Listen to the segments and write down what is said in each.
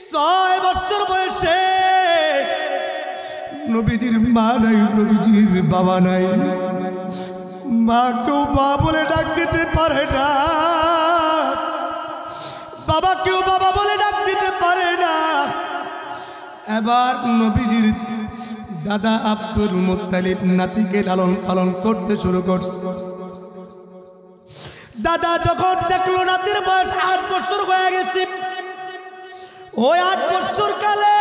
6 বছর বয়সে নবীজির মা নাই, নবীজির বাবা নাই। মাকেও মা বলে ডাক দিতে পারে না, বাবাকেও বাবা বলে ডাক দিতে পারে না। এবার নবীজির দাদা আব্দুল মুত্তালিব নাতিকে লালন পালন করতে শুরু করছে। দাদা যখন দেখলো নাতির বয়স 8 বছর হয়ে গেছে, ওই 8 বছর কালে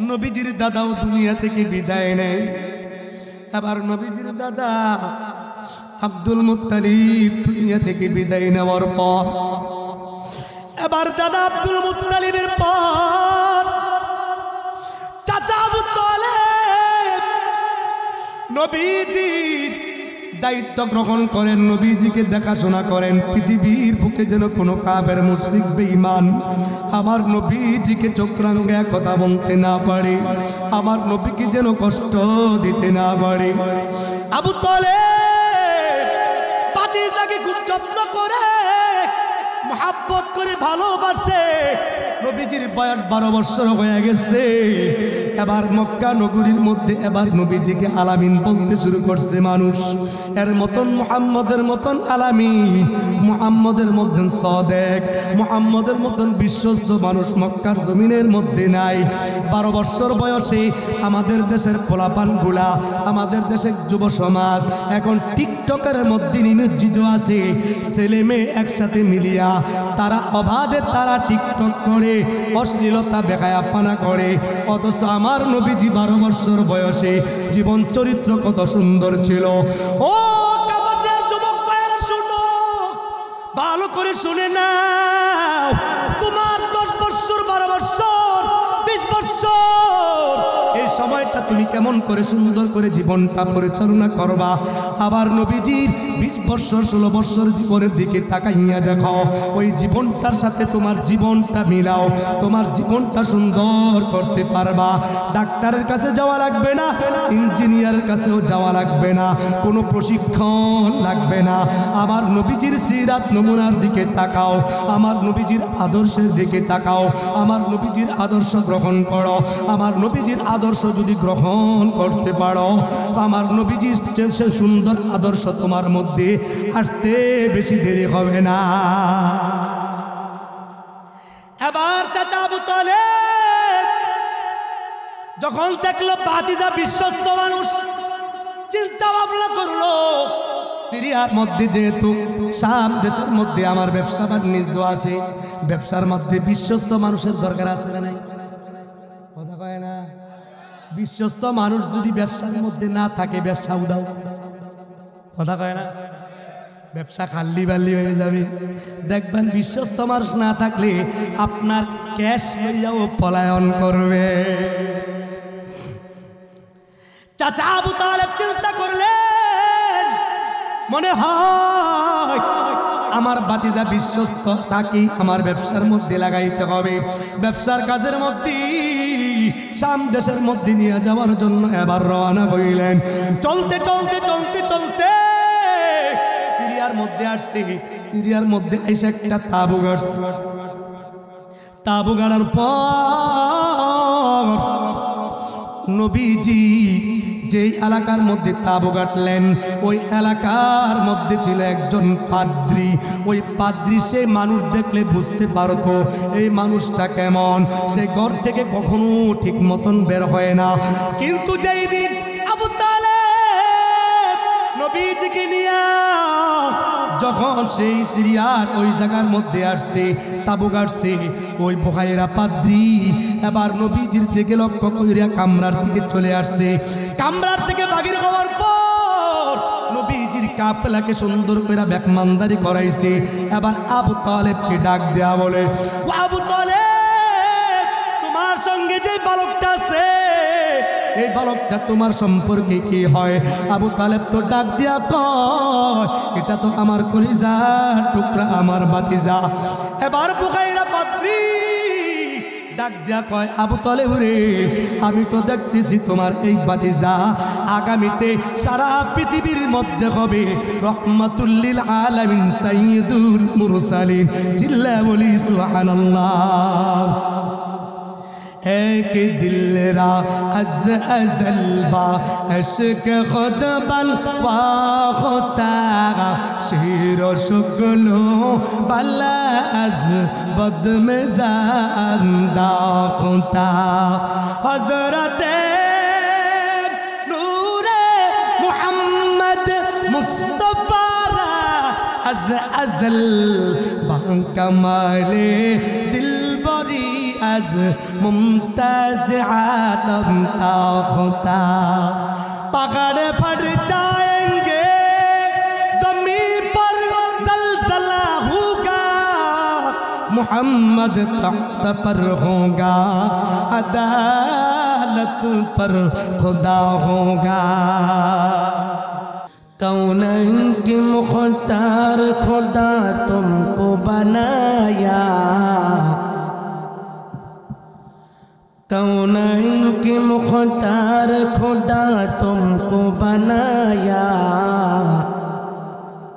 নবীজির দাদাও দুনিয়া থেকে বিদায় নেয়। এবার নবীজির দাদা আব্দুল মুত্তালিব দুনিয়া থেকে বিদায় নেওয়ার পর এবার দাদা আব্দুল মুত্তালিবের পর চাচা আবু তালেব নবীজির দায়িত্ব গ্রহণ করেন, নবীজিকে দেখাশোনা করেন। পৃথিবীর বুকে যেন কোনো কাফের মুশরিক বেঈমান আমার নবীজিকে চক্রাঙ্গে কথা বলতে না পারে, আমার নবীকে যেন কষ্ট দিতে না পারে। আবু তালেব ভাতিজাকে খুব যত্ন করে মোহাব্বত করে ভালোবাসে। নবীজির বয়স 12 বছর হয়ে গেছে। এবার মক্কা নগরীর মধ্যে এবার নবীজিকে আলামিন বলতে শুরু করছে মানুষ। এর মতন মুহাম্মদের মতন আলামিন, মুহাম্মদের মতন সাদেক, মুহাম্মদের মতন বিশ্বস্ত মানুষ মক্কার জমিনের মধ্যে নাই। 12 বছর বয়সে আমাদের দেশের পোলাপানগুলা, আমাদের দেশের যুব সমাজ এখন টিকটকের মধ্যে নিমজ্জিত আছে। ছেলে মেয়ে একসাথে মিলিয়া তারা অবাধে তারা টিকটক করে, অশ্লীলতা বেহায়াপনা করে। অথচ আমার নবীজি 12 বছর বয়সে জীবন চরিত্র কত সুন্দর ছিল। ও কাবাসের যুবক ভাইরা শুনো, ভালো করে শুনে নাও। তোমার 10 বছর 12 বছর 20 বছর এই সময়টা তুমি কেমন করে সুন্দর করে জীবনটা পরিচালনা করবা। আবার নবীজির 20 বছর 16 বছর জীবনের দিকে তাকাইয়া দেখো, ওই জীবনটার সাথে তোমার জীবনটা মিলাও, তোমার জীবনটা সুন্দর করতে পারবা। ডাক্তারের কাছে যাওয়া লাগবে না, ইঞ্জিনিয়ারের কাছেও যাওয়া লাগবে না, কোনো প্রশিক্ষণ লাগবে না। আমার নবীজির সিরাত নমুনার দিকে তাকাও, আমার নবীজির আদর্শের দিকে তাকাও, আমার নবীজির আদর্শ গ্রহণ করো। আমার নবীজির আদর্শ যদি গ্রহণ করতে পারো, আমার নবীজির সে সুন্দর আদর্শ তোমার মধ্যে আসতে বেশি দেরি হবে না। এবার চাচা আবু তালেব যখন দেখলো ভাতিজা বিশ্বস্ত মানুষ, চিন্তা ভাবনা করলো সিরিয়ার মধ্যে যেহেতু শাম দেশের মধ্যে আমার ব্যবসা বাণিজ্য আছে, ব্যবসার মধ্যে বিশ্বস্ত মানুষের দরকার আছে না নাই? কথা কয় না? বিশ্বস্ত মানুষ যদি ব্যবসার মধ্যে না থাকে ব্যবসা উদাও। কথা কয় না? ব্যবসা খাল্লি বাল্লি হয়ে যাবে। দেখবেন বিশ্বস্ত মানুষ না থাকলে আপনার ক্যাশ লইয়াও পলায়ন করবে। চাচা আবু তালেব চিন্তা করলেন, মনে হয় আমার ভাতিজা বিশ্বস্ত তাকে আমার ব্যবসার মধ্যে লাগাইতে হবে। ব্যবসার কাজের মধ্যে শাম দেশের মধ্যে নিয়ে যাওয়ার জন্য এবার রওনা হইলেন। চলতে চলতে চলতে চলতে সিরিয়ার মধ্যে আসছে। সিরিয়ার মধ্যে এসে একটা তাঁবু গাড়ছে। তাঁবু গাড়ার পর নবীজি যে এলাকার মধ্যে তাঁবু গাঁটলেন, ওই এলাকার মধ্যে ছিল একজন পাদ্রী। ওই পাদ্রী সে মানুষ দেখলে বুঝতে পারতো এই মানুষটা কেমন। সে ঘর থেকে কখনো ঠিক মতন বের হয় না। কিন্তু যেই দিন আবু তালেব নবীজিকে নিয়ে যখন সেই সিরিয়ার ওই জায়গার মধ্যে আসছে, তাঁবু গাড়ছে, ওই বুখাইরা পাদ্রী এবার নবীজির দিকে লক্ষ্য কইরা কামরার দিকে চলে আসছে। কামরার থেকে বাগির হওয়ার পর নবীজির কাফেলাকে সুন্দর করে বেকমানদারি করাইছে। এবার আবু তালেবকে ডাক দেয়া বলে, ও আবু তালেব, তোমার সঙ্গে যে বালকটা আছে এই বালকটা তোমার সম্পর্কে কি হয়? আবু তালেব তো ডাক দিয়া কয়, এটা তো আমার কলিজার টুকরা, আমার ভাতিজা। এবার বুখাইরা পাদ্রী ডাক দিয়া কয় আবু তালেব রে আমি তো দেখতেছি তোমার এই ভাতিজা আগামীতে সারা পৃথিবীর মধ্যে হবে রহমাতুল লিল আলামিন সাইয়্যিদুল মুরসালিন চিল্লা বলি সুবহানাল্লাহ एक दिल रा अज़ल बा इश्क खुद बल वा खुदा शेर शुक्लो बला अज़ बद में ज़ंदा खुदा हज़रत नूरे मुहम्मद मुस्तफ़ा अज़ल बा कमाले दिल बरी از ممتاز عالم تا خدا پکڑ پھٹ جائیں گے زمین پر زلزلہ ہوگا محمد تخت پر ہوگا عدالت پر خدا ہوگا کونین کی مختار خدا تم کو بنایا कौनैन की मुख्तार खुदा तुमको बनाया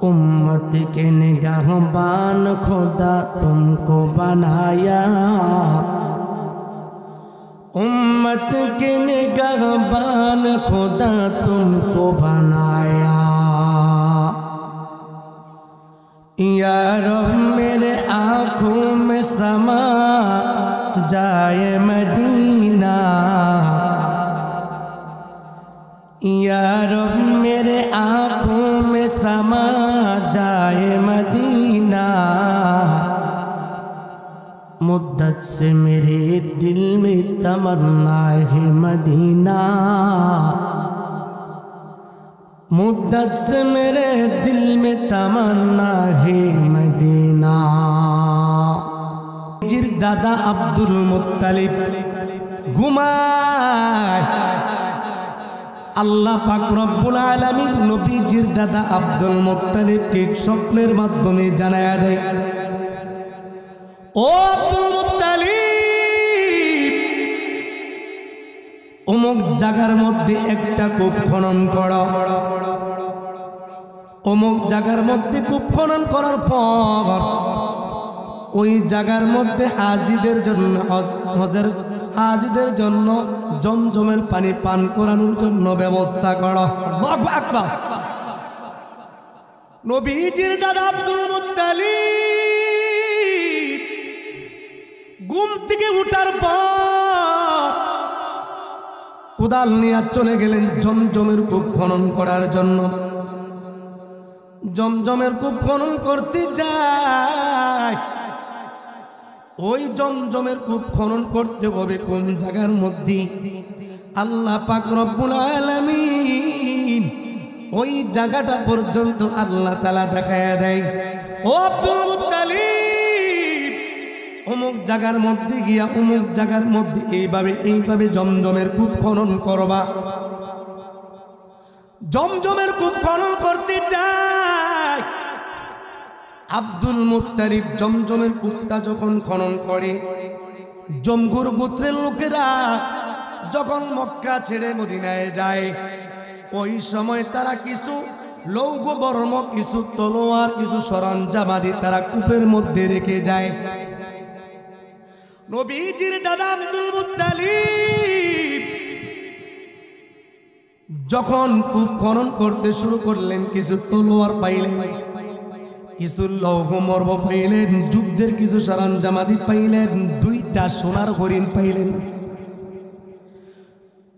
उम्मत के निगाहबान खुदा तुमको बनाया उम्मत के निगाहबान खुदा तुमको बनाया या रब मेरे आँखों में समा जाए मदीना या रब मेरे आँखों में समा जाए मदीना मुद्दत से मेरे दिल में तमन्ना है मदीना मुद्दत से मेरे दिल में तमन्ना है मदीना জির দাদা আব্দুল মুত্তালিব ঘুমায় আল্লাহ পাক রব্বুল আলামিন নবীজির দাদা আব্দুল মুত্তালিবকে স্বপ্নের মাধ্যমে জানায়া দেয় ও আব্দুল মুত্তালিব অমুক জায়গার মধ্যে একটা কূপ খনন করো অমুক জায়গার মধ্যে কূপ খনন করার পর ওই জায়গার মধ্যে হাজিদের জন্য হজের হাজিদের জন্য জমজমের পানি পান করানোর জন্য ব্যবস্থা করো আল্লাহু আকবার নবীজির দাদা আব্দুল মুত্তালিব ঘুম থেকে উঠার পর কোদাল নিয়ে চলে গেলেন জমজমের কূপ খনন করার জন্য জমজমের কূপ খনন করতে যায় ওই জমজমের কূপ খনন করতে হবে কোন জায়গার মধ্যে আল্লাহ পাক রব্বুল আলামিন ওই জায়গাটা পর্যন্ত আল্লাহ তাআলা দেখায়া দেয় ও আব্দুল মুত্তালিব অমুক জায়গার মধ্যে গিয়া অমুক জায়গার মধ্যে এইভাবে জমজমের কূপ খনন করবা জমজমের কূপ খনন করতে যায় আব্দুল মুত্তালিব জমজমের কূপটা যখন খনন করে জমগুর গোত্রের লোকেরা যখন মক্কা ছেড়ে মদিনায় যায় ওই সময় তারা কিছু লৌহ বর্ম কিছু তলোয়ার কিছু সরঞ্জামাদি তারা কূপের মধ্যে রেখে যায় নবীজির দাদা আব্দুল মুত্তালিব যখন কূপ খনন করতে শুরু করলেন কিছু তলোয়ার পাইলেন কিছু লৌহ মর্ম পাইলেন যুদ্ধের কিছু সরঞ্জামাদি পাইলেন দুইটা সোনার হরিণ পাইলেন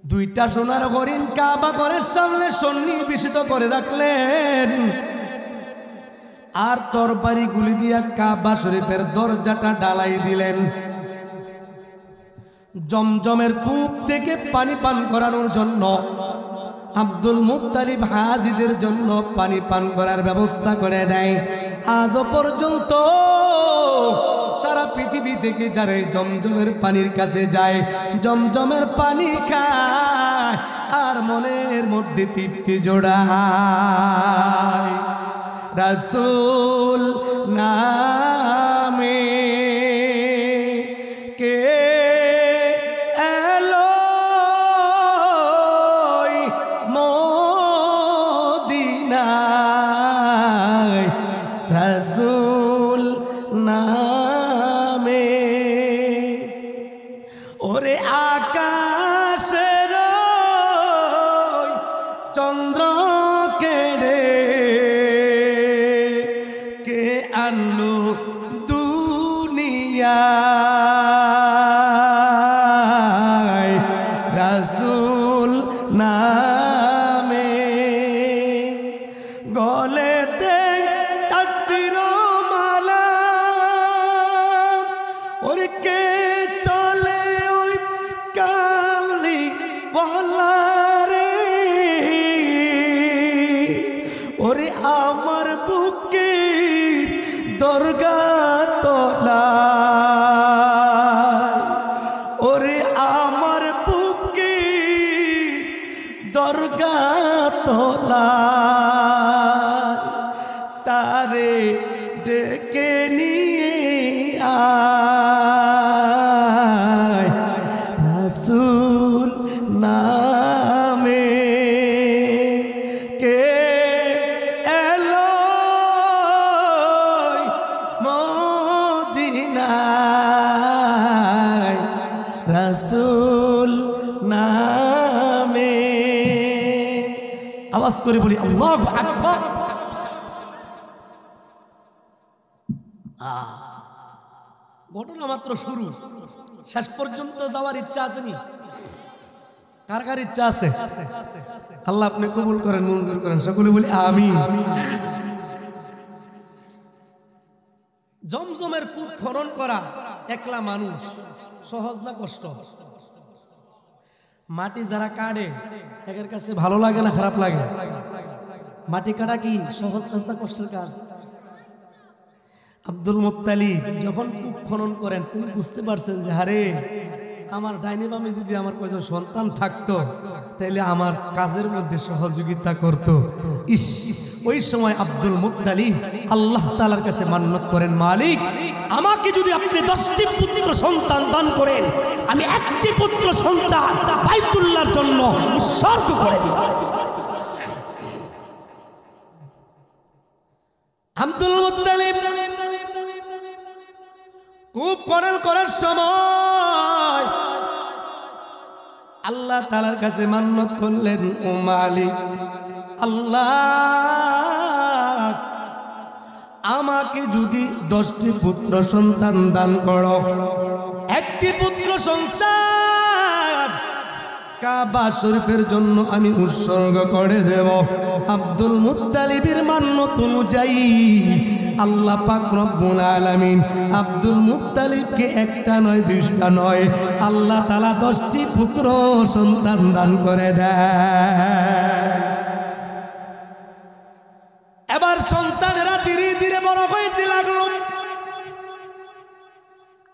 দুইটা সোনার হরিণ কাবা ঘরের সামনে সন্নিবেশিত করে রাখলেন আর তরবারি গুলি দিয়া কাবা শরীফের দরজাটা ঢালাই দিলেন জমজমের কূপ থেকে পানি পান করানোর জন্য আব্দুল মুত্তালিব হাজিদের জন্য পানি পান করার ব্যবস্থা করে দেয় আজও পর্যন্ত সারা পৃথিবী থেকে যারা জমজমের পানির কাছে যায় জমজমের পানি খায় আর মনের মধ্যে তৃপ্তি জোড়ায় রাসূল নামে কে ওরে আকাশের চন্দ্র কেড়ে কে আনলো দুনিয়ায় রাসূল নামে গলেতে তাসবির মালা ওরে কে চলে ওই কামলি ওয়ালা রে ওরে আমার বুকের দরগা তোলা ওরে আমার বুকের দরগা তোলা তারে ডেকে নিয়ে আয় রাসূল নামে কে এলো মদিনায় রাসূল নামে আওয়াজ করে বলি আল্লাহু আকবার। ঘটনা মাত্র শুরু, শেষ পর্যন্ত যাওয়ার ইচ্ছা আসেনি? কার কার ইচ্ছা আছে? আল্লাহ আপনি কবুল করেন, মঞ্জুর করেন, সকলে বলি আমিন। জমজমের কূপ খনন করা একলা মানুষ সহজ না কষ্ট? মাটি যারা কাটে এর কাছে ভালো লাগে না খারাপ লাগে? মাটি কাটা কি সহজ কাজ না কষ্টের কাজ? আব্দুল মুত্তালিব যখন কূপ খনন করেন তিনি বুঝতে পারছেন যে আরে আমার ডাইনে বামে যদি আমার কয়েকজন সন্তান থাকতো তাহলে আমার কাজের মধ্যে সহযোগিতা করত। ইস, ওই সময় আব্দুল মুত্তালিব আল্লাহ তাআলার কাছে মান্নত করেন, মালিক আমাকে যদি আপনি 10টি পুত্র সন্তান দান করেন আমি একটি পুত্র সন্তান বাইতুল্লাহর জন্য উৎসর্গ করে দিব। আব্দুল মুত্তালিব কূপ খনন করার সময় আল্লাহ তাআলার কাছে মান্নত করলেন, ও মালিক আল্লাহ আমাকে যদি 10টি পুত্র সন্তান দান করো, একটি পুত্র সন্তান কাবা শরীফের জন্য আমি উৎসর্গ করে দেব। আব্দুল মুত্তালিবের মান্নত অনুযায়ী আল্লাহ পাক রব্বুল আলামিন আব্দুল মুত্তালিবকে একটা নয় দুইটা নয় আল্লাহ তাআলা 10টি পুত্র সন্তান দান করে দেয়। এবার সন্তানেরা ধীরে ধীরে বড় হইতে লাগলো।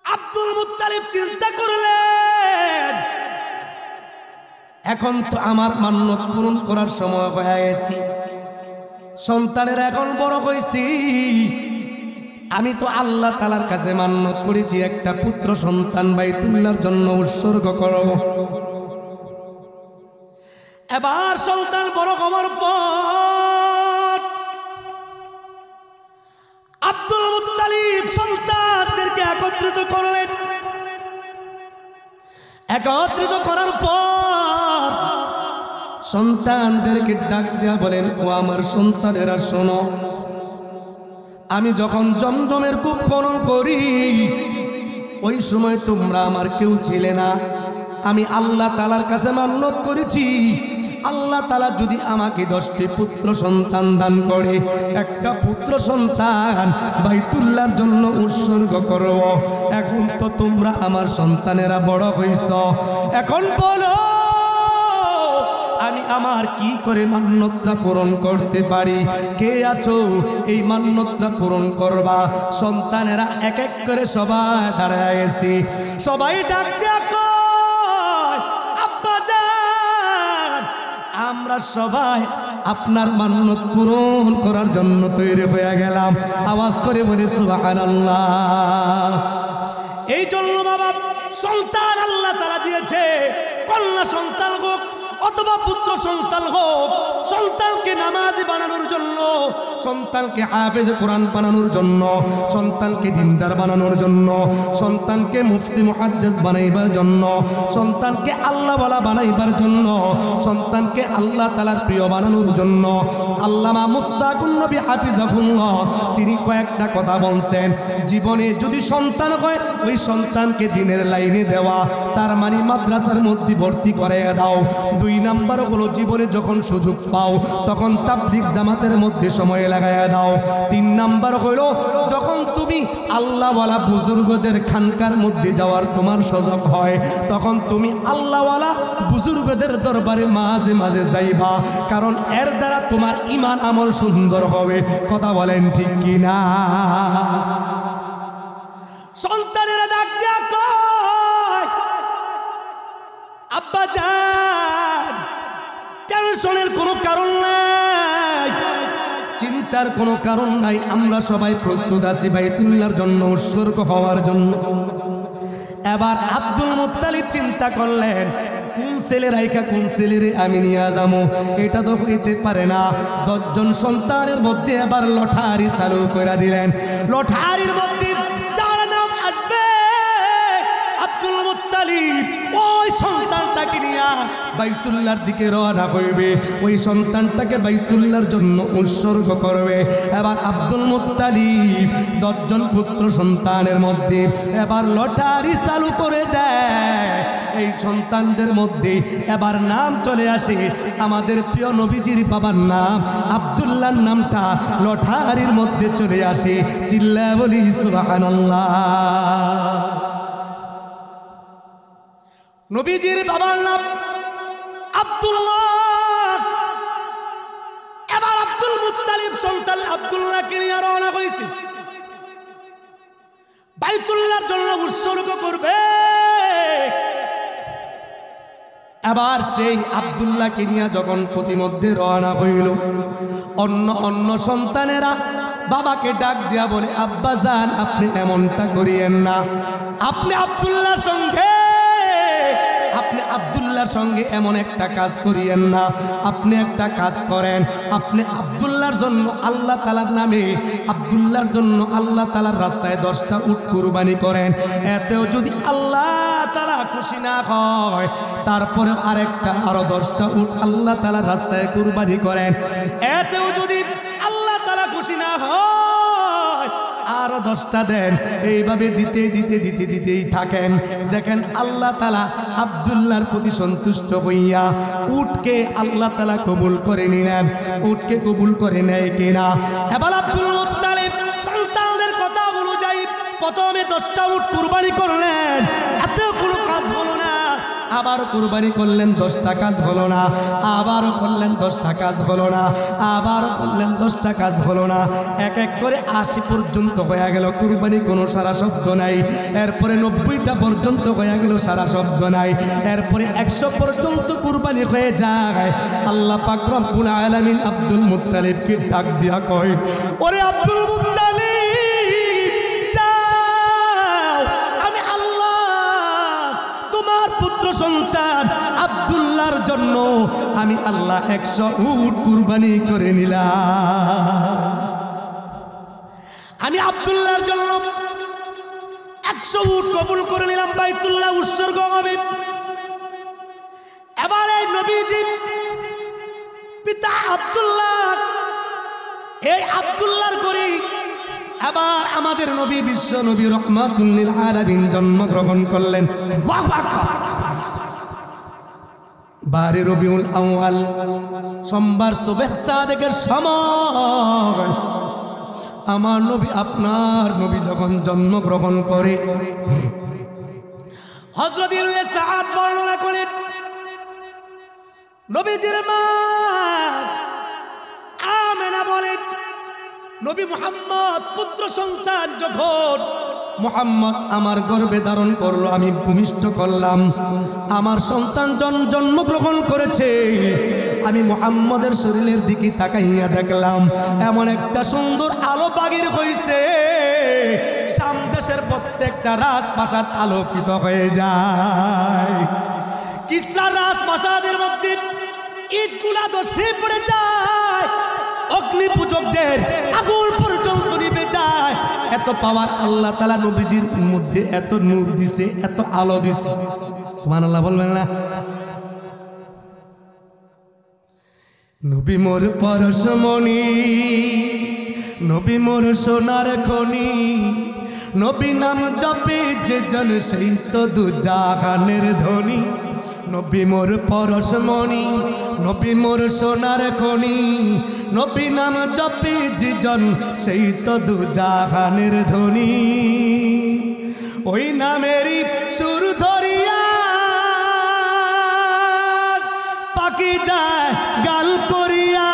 আব্দুল মুত্তালিব চিন্তা করলেন এখন তো আমার মান্নত পূরণ করার সময় হয়ে গেছে, সন্তানের এখন বড় হয়েছি, আমি তো আল্লাহ তাআলার কাছে মান্নত করেছি একটা পুত্র সন্তান বাইতুল্লাহর জন্য উৎসর্গ করব। এবার সন্তান বড় হওয়ার পর আব্দুল মুত্তালিব সন্তানদেরকে একত্রিত করলেন। একত্রিত করার পর সন্তানদেরকে ডাক দিয়া বলেন, ও আমার সন্তানেরা শোনো, আমি যখন জমজমের কূপ খনন করি ওই সময় তোমরা আমার কেউ ছিলে না। আমি আল্লাহ তাআলার কাছে মান্নত করেছি আল্লাহ তাআলা যদি আমাকে 10টি পুত্র সন্তান দান করে একটা পুত্র সন্তান বাইতুল্লাহর জন্য উৎসর্গ করব। এখন তো তোমরা আমার সন্তানেরা বড় হইছ, এখন বলো আমি আমার কি করে মান্যতটা পূরণ করতে পারি? কে আছো এই মান্যতটা পূরণ করবা? সন্তানেরা এক এক করে সবাই দাঁড়ায় গেছে। সবাই ডাক দিয়া কয়, আব্বা জান আমরা সবাই আপনার মান্যত পূরণ করার জন্য তৈরি হয়ে গেলাম। আওয়াজ করে বলে সুবহানাল্লাহ। এই জন্য বাবা সন্তান আল্লাহ তাআলা দিয়েছে, কন্যা সন্তান হোক অথবা পুত্র সন্তান হোক, সন্তানকে নামাজি বানানোর জন্য সন্তানকে হাফেজ কোরআন বানানোর জন্য, সন্তানকে দিনদার বানানোর জন্য, সন্তানকে মুফতি মুহাদ্দিস বানাইবার জন্য, সন্তানকে আল্লাহওয়ালা বানাইবার জন্য, সন্তানকে আল্লাহ তাআলার প্রিয় বানানোর জন্য আল্লামা মুস্তাকুন নবী হাফিজাহুল্লাহ তিনি কয়েকটা কথা বলছেন। জীবনে যদি সন্তান হয় ওই সন্তানকে দিনের লাইনে দেওয়া, তার মানে মাদ্রাসার মধ্যে ভর্তি করে দাও। 2 নাম্বার হলো জীবনে যখন সুযোগ পাও তখন তাবলীগ জামাতের মধ্যে সময় লাগায়া দাও। 3 নাম্বার হলো যখন তুমি আল্লাহওয়ালা বুজুর্গদের খানকার মধ্যে যাওয়ার তোমার সুযোগ হয় তখন তুমি আল্লাহওয়ালা বুজুর্গদের দরবারে মাঝে মাঝে যাইবা, কারণ এর দ্বারা তোমার ঈমান আমল সুন্দর হবে। কথা বলেন ঠিক কি না? সন্তানেরা ডাক দিয়া কয়, আব্বা জান, টেনশনের কোনো কারণ নাই, চিন্তার কোনো কারণ নাই, আমরা সবাই প্রস্তুত আছি বাইতুল্লাহর জন্য উৎসর্গ হওয়ার জন্য। এবার আব্দুল মুত্তালিব চিন্তা করলেন, কোন ছেলে রাইখা কোন ছেলেরে আমি নিয়ে যাবো, এটা তো হইতে পারে না। 10 জন সন্তানের মধ্যে এবার লটারি চালু করে দিলেন। লটারির মধ্যে যার নাম আসবে আব্দুল মুত্তালিব ওই সন্তানটাকে নিয়ে বাইতুল্লাহর দিকে রওনা হইবে, ওই সন্তানটাকে বাইতুল্লাহর জন্য উৎসর্গ করবে। এবার আব্দুল মুত্তালিব 10 জন পুত্র সন্তানের মধ্যে এবার লটারি চালু করে দেয়। এই সন্তানদের মধ্যে এবার নাম চলে আসে আমাদের প্রিয় নবীজির বাবার নাম আব্দুল্লাহর নামটা লটারির মধ্যে চলে আসে। চিল্লায়া বলি সুবহানাল্লাহ। নবীজির বাবার নাম আব্দুল্লাহ। এবার আব্দুল মুত্তালিব সন্তান আব্দুল্লাহকে নিয়ে রওনা হয়েছে, বাইতুল্লাহর জন্য উৎসর্গ করবে। এবার সেই আব্দুল্লাহকে নিয়ে যখন প্রতিমধ্যে রওনা হইল, অন্য সন্তানেরা বাবাকে ডাক দিয়া বলে, আব্বা জান আপনি এমনটা করিয়েন না, আপনি আব্দুল্লাহর সঙ্গে এমন একটা কাজ করিয়েন না। আপনি একটা কাজ করেন, আপনি আব্দুল্লাহর জন্য আল্লাহ তাআলার নামে আব্দুল্লাহর জন্য আল্লাহ তাআলার রাস্তায় 10টা উট কুরবানি করেন। এতেও যদি আল্লাহ তাআলা খুশি না হয় তারপরে আরো 10টা উট আল্লাহ তাআলার রাস্তায় কুরবানি করেন। এতেও যদি আল্লাহ তাআলা খুশি না হয় আরো 10টা দেন। এইভাবে দিতেই থাকেন। দেখেন আল্লাহ তাআলা আব্দুল্লাহর প্রতি সন্তুষ্ট হইয়া উটকে আল্লাহ তাআলা কবুল করে নিলেন। উটকে কবুল করে নেয় কিনা? এবার আব্দুল মুত্তালিব সন্তানদের কথা অনুযায়ী প্রথমে 10টা উট কুরবানি করলেন, এতেও কোনো কাজ হলো না। আবার কুরবানি করলেন, 10টা কাজ হলো না। আবারও করলেন, 10টা কাজ হলো না। আবারও করলেন, 10টা কাজ হলো না। এক এক করে 80 পর্যন্ত হয়ে গেল, কুরবানি কোনো সারা শব্দ নাই। এরপরে 90টা পর্যন্ত হয়ে গেল, সারা শব্দ নাই। এরপরে 100 পর্যন্ত কুরবানি হয়ে যায়। আল্লাহ পাক রব্বুল আলামিন আব্দুল মুত্তালিবকে ডাক দিয়া কয়, ওরে আব্দুল মুত্তালিব, সন্তান আব্দুল্লাহর জন্য আমি আল্লাহ 100 উট কুরবানি করে নিলাম। আমি আব্দুল্লাহর জন্য 100 উট কবুল করে নিলাম, বাইতুল্লাহ উৎসর্গ হবে। এবার এই নবীজির পিতা আব্দুল্লাহ, এই আব্দুল্লাহর করে এবার আমাদের নবী বিশ্ব নবী রহমাতুল লিল আলামিন জন্মগ্রহণ করলেন। 12 রবিউল আউয়াল সোমবার সুবহ সাদেকের সময় আমার নবী আপনার নবী যখন জন্মগ্রহণ করে, হযরত ইবনে সাআদ বর্ণনা করেন নবীজির মা আমেনা বলেন, নবী মুহাম্মদ পুত্র সন্তান যখন মুহাম্মদ আমার গর্ভে ধারণ করলো, আমি ভূমিষ্ঠ করলাম। আমার সন্তান জন্মগ্রহণ করেছে। আমি মুহাম্মদের শরীরের দিকে তাকাইয়া দেখলাম এমন একটা সুন্দর আলো বাগির হইছে, শাম দেশের প্রত্যেকটা রাজপ্রাসাদ আলোকিত হয়ে যায়। কিসরা রাজপ্রাসাদের মধ্যে ইটগুলা ধসে পড়ে যায়, অগ্নি পূজকদের আগুন পর্যন্ত নিভে যায়। এত পাওয়ার আল্লাহ তাআলা নবীজির মধ্যে এত নূর দিছে, এত আলো দিছে। সুবহানাল্লাহ বলবেন না? নবী মোর পরশমণি, নবী মোর সোনার খনি, নবী নাম জপে যে জন সেই তো দু জাহানের ধনী। নবী মোর পরশমণি, নবী মোর সোনার খনি, নবী নাম জপে যে জন সেই তো দু জাহানের ধনী। ওই নামেরই সুর ধরিয়া পাখি যায় গাল করিয়া,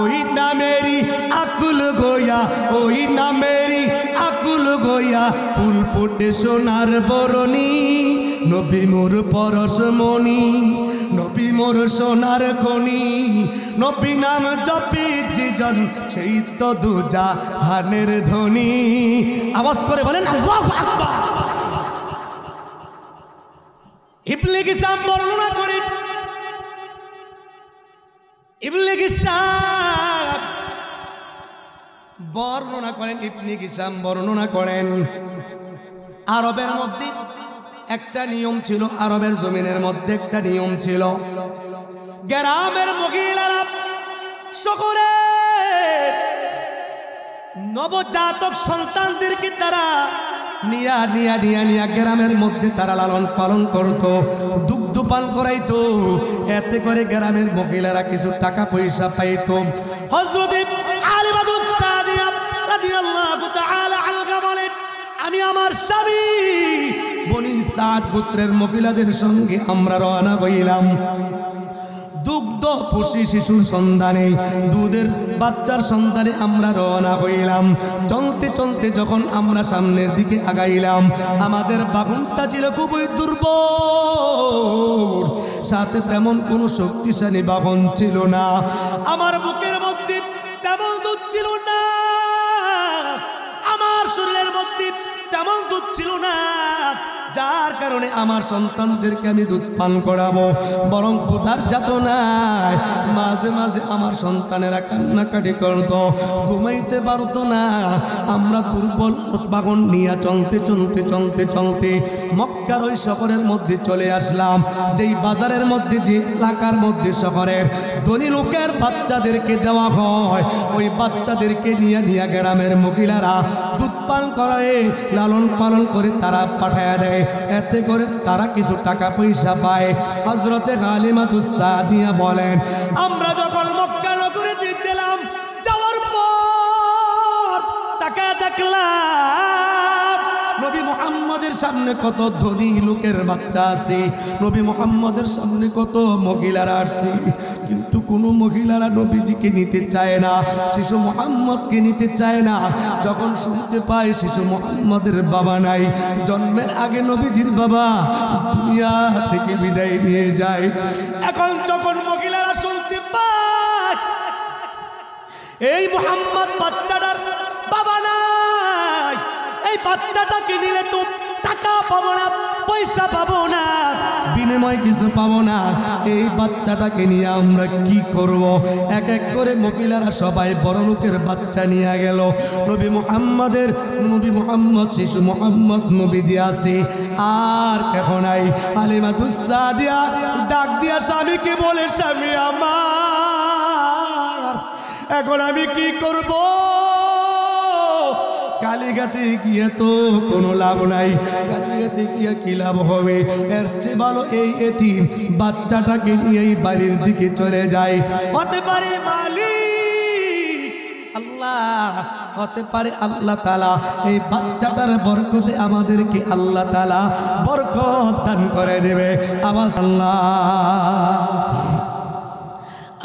ওই নামেরই আকুল গোয়া, ওই নামেরই আকুল গোয়া ফুল ফুটে সোনার বরণী। নবী মোর পরশমণি, নবী মোর সোনার খনি, নবী নাম জপে যে জন সেই তো দু জাহানের ধনী। আওয়াজ করে বলেন আল্লাহু আকবার। ইবনে হিশাম বর্ণনা করেন, ইবনে হিশাম বর্ণনা করেন, ইবনে হিশাম বর্ণনা করেন আরবের মধ্যে একটা নিয়ম ছিল, আরবের জমিনের মধ্যে একটা নিয়ম ছিল। গ্রামের মহিলারা সকলে নবজাতক সন্তানদেরকে তারা নিয়া নিয়া নিয়া নিয়া গ্রামের মধ্যে তারা লালন পালন করত, দুগ্ধ পান করাইতো। এতে করে গ্রামের মহিলারা কিছু টাকা পয়সা পাইত। হযরত আলিমাতুস সাদিয়া রাদিয়াল্লাহু তাআলা আনহা বলেন, আমি আমার স্বামী বনি সাদ গোত্রের মহিলাদের সঙ্গে আমরা রওনা হইলাম দুগ্ধ পুষি শিশুর সন্ধানে, দুধের বাচ্চার সন্ধানে আমরা রওনা হইলাম। চলতে চলতে যখন আমরা সামনের দিকে আগাইলাম, আমাদের বাহনটা ছিল খুবই দুর্বল, সাথে তেমন কোনো শক্তিশালী বাহন ছিল না। আমার বুকের মধ্যে তেমন দুধ ছিল না, আমার শরীরের মধ্যে তেমন দুধ ছিল না, যার কারণে আমার সন্তানদেরকে আমি দুধ পান করাবো। বরং ক্ষুধার যাতনায় মাঝে মাঝে আমার সন্তানেরা কান্নাকাটি করতো, ঘুমাইতে পারতো না। আমরা দুর্বল বাহন নিয়ে চলতে চলতে চলতে চলতে মক্কার ওই শহরের মধ্যে চলে আসলাম, যেই বাজারের মধ্যে, যে এলাকার মধ্যে শহরের ধনী লোকের বাচ্চাদেরকে দেওয়া হয়, ওই বাচ্চাদেরকে নিয়ে নিয়ে গ্রামের মহিলারা দুধ পান করায়, লালন পালন করে তারা পাঠায় দেয়। এতে করে তারা কিছু টাকা পয়সা পায়। হযরতে হালিমাতুস সাদিয়া বলেন, আমরা যখন মক্কা নগরীতে ছিলাম, যাওয়ার পর তাকে দেখলাম নবী মুহাম্মদের সামনে কত ধনী লোকের বাচ্চা আছে, নবী মুহাম্মদের সামনে কত মহিলারা আসছে, কিন্তু কোনো মহিলারা নবীজিকে নিতে চায় না, শিশু মুহাম্মদকে নিতে চায় না। যখন শুনতে পায় শিশু মুহাম্মদের বাবা নাই, জন্মের আগে নবীজির বাবা দুনিয়া থেকে বিদায় নিয়ে যায়, এখন যখন মহিলারা শুনতে পায় এই মুহাম্মদ বাচ্চাটার বাবা নাই, এই বাচ্চাটাকে নিলে তো টাকা পাবো না, পয়সা পাবো না, বিনিময় কিছু পাবো না, এই বাচ্চাটাকে নিয়ে আমরা কি করব? এক এক করে মহিলারা সবাই বড় লোকের বাচ্চা নিয়ে গেল। নবী মুহাম্মদ শিশু মুহাম্মদ নবীজি আছে, আর কেউ নাই। হালিমাতুস সাদিয়া ডাক দিয়া স্বামীকে বলে, স্বামী আমার, এখন আমি কি করব? কালীঘাটে গিয়ে তো কোনো লাভ নাই, কালীঘাটে গিয়ে কি লাভ হবে? এর চেয়ে ভালো এই এতিম বাচ্চাটাকে নিয়ে বাড়ির দিকে চলে যায়। হতে পারে মালিক আল্লাহ, হতে পারে আল্লাহ তাআলা এই বাচ্চাটার বরকতে আমাদেরকে আল্লাহ তাআলা বরকত দান করে দেবে। আওয়াজ আল্লাহ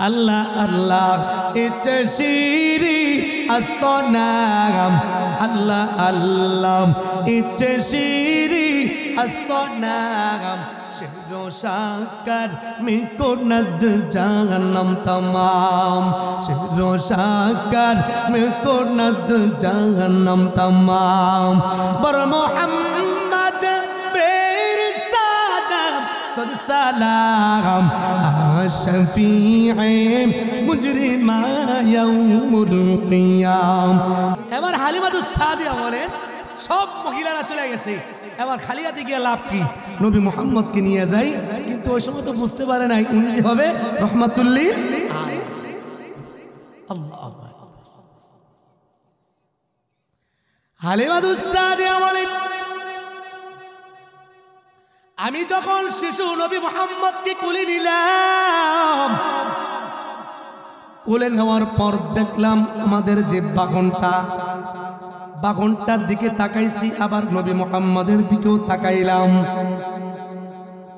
আল্লাহ আল্লাহ, ইচ্ছে শিরি আস্তনাম, আল্লাহ আল্লাহ, ইচ্ছে শিরি আস্তনাম, शेरो शाकर मिटो नद जहन्नम तमाम, शेरो शाकर मिटो नद जहन्नम तमाम। बर मोहम्मद बेर सादम সালাম আশফিঈ মুজরিমা ইয়াউমুল কিয়াম। এবার হালিমাতুস সাদিয়া বলেন সব মহিলারা চলে গেছে, এবার খালি হাতে গিয়ে লাভ কি? নবী মুহাম্মদকে নিয়ে যাই, কিন্তু ওই সময় তো বুঝতে পারে নাই উনি যে হবে রহমাতুল্লিল আলামিন। আল্লাহু আকবার। হালিমাতুস সাদিয়া বলেন আমি যখন শিশু নবী মুহাম্মদকে কোলে নিলাম, কোলে নেওয়ার পর দেখলাম আমাদের যে বাগনটার দিকে তাকাইছি, আবার নবী মুহাম্মদের দিকেও তাকাইলাম।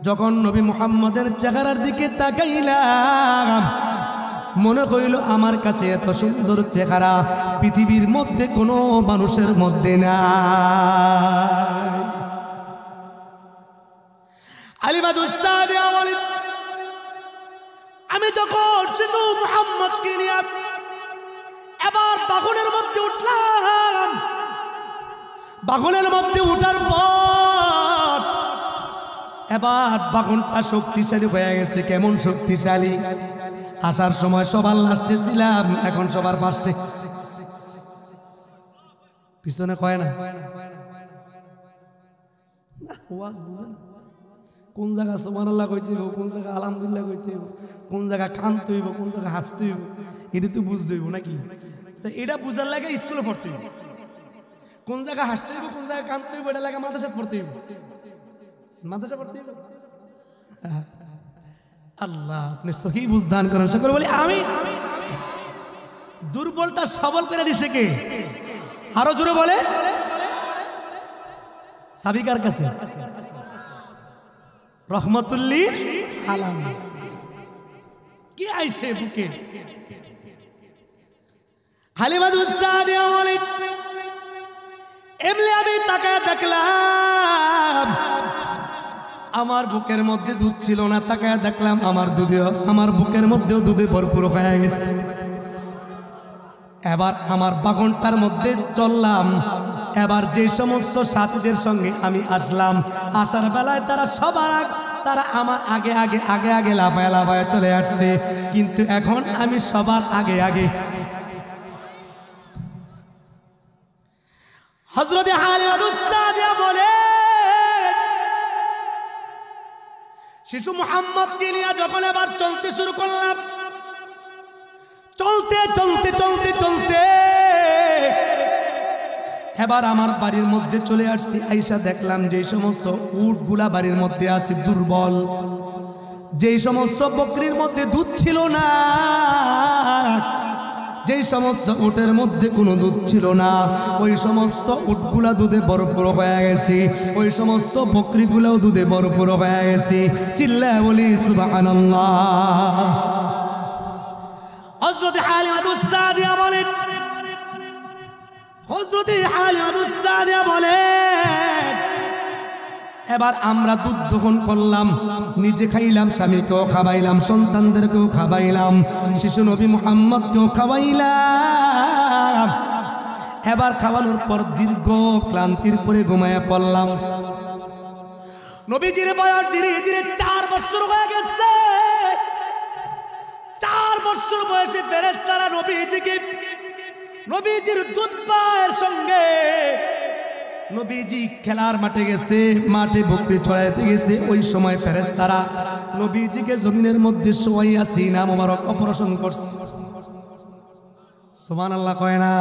যখন নবী মুহাম্মদের চেহারার দিকে তাকাইলাম, মনে হইল আমার কাছে এত সুন্দর চেহারা পৃথিবীর মধ্যে কোনো মানুষের মধ্যে নাই। হালিমাতুস সাদিয়া বলেন আমি যখন শিশু মুহাম্মদকে নিয়ে এবার বাগনের মধ্যে উঠলাম, বাগনের মধ্যে উঠার পর এবার বাগনটা শক্তিশালী হয়ে গেছে। কেমন শক্তিশালী? আসার সময় সবার লাস্টে ছিলাম, এখন সবার ফার্স্টে। পিছনে কয় না ওয়াজ বুঝেন কোন জায়গা সুবহানাল্লাহ কইতে হইব, কোন জায়গা আলহামদুলিল্লাহ কইতে হইব, কোন জায়গা কাঁদতে হইব, কোন জায়গা হাসতে হইব, এটা তো বুঝতে হইব নাকি? তো এটা বুঝার লাগে স্কুলে পড়তে হইব, কোন জায়গা হাসতে হইব, কোন জায়গা কাঁদতে হইব, এটা লাগে মাদ্রাসা পড়তে হইব, মাদ্রাসা পড়তে হইব। আল্লাহ আপনি সহি বুঝদান করেন। সকলে বলি আমি। দুর্বলটা সবল করে দিছে কে? আরো জোরে বলে। সাবিকার কাছে রহমাতুল্লিল আলামিন কি আইছে বুকে? হালিমাতুস সাদিয়া বলেন এমনি আমি তাকায় দেখলাম আমার বুকের মধ্যে দুধ ছিল না, তাকায় দেখলাম আমার বুকের মধ্যেও দুধে ভরপুর হয়ে গেছে। এবার আমার বাগনটার মধ্যে চললাম, এবার যে সমস্ত সাথীদের সঙ্গে আমি আসলাম, আসার বেলায় তারা আমার আগে আগে আগে আগে লাফায় লাফায় চলে আসছে, কিন্তু এখন আমি সবার আগে আগে। হযরত হালিমাতুস সাদিয়া বলে শিশু মুহাম্মদকে নিয়ে যখন এবার চলতে শুরু করলাম, চলতে চলতে চলতে চলতে এবার আমার বাড়ির মধ্যে চলে আসছি। আইসা দেখলাম যে সমস্ত উটগুলা বাড়ির মধ্যে আছে দুর্বল, যেই সমস্ত বকরির মধ্যে দুধ ছিল না, যেই সমস্ত উটের মধ্যে কোনো দুধ ছিল না, ওই সমস্ত উটগুলা দুধে ভরপুর হয়ে গেছে, ওই সমস্ত বকরিগুলাও দুধে ভরপুর হয়ে গেছে। চিল্লায় বলি সুবহানাল্লাহ। হযরত হালিমাতুস সাদিয়া বলেন, হযরত হালিমাতুস সাদিয়া বলেন এবার আমরা দুধ দহন করলাম, নিজে খাইলাম, স্বামীকেও খাওয়াইলাম, সন্তানদেরকেও খাওয়াইলাম, শিশু নবী মুহাম্মদকেও খাওয়াইলাম। এবার খাওয়ানোর পর দীর্ঘ ক্লান্তির পরে ঘুমায়া পড়লাম। নবীজির বয়স ধীরে ধীরে 4 বছর হয়ে গেছে। 4 বছর বয়সে ফেরেশতারা নবীজির দুধ পায়ের সঙ্গে নবীজি খেলার মাঠে গেছে, মাঠে বকরি চড়াইতে গেছে। ওই সময় ফেরেশতারা নবীজিকে জমিনের মধ্যে শোয়াইয়া সিনা মোবারক অপারেশন করছে। সুবহানাল্লাহ কয় না?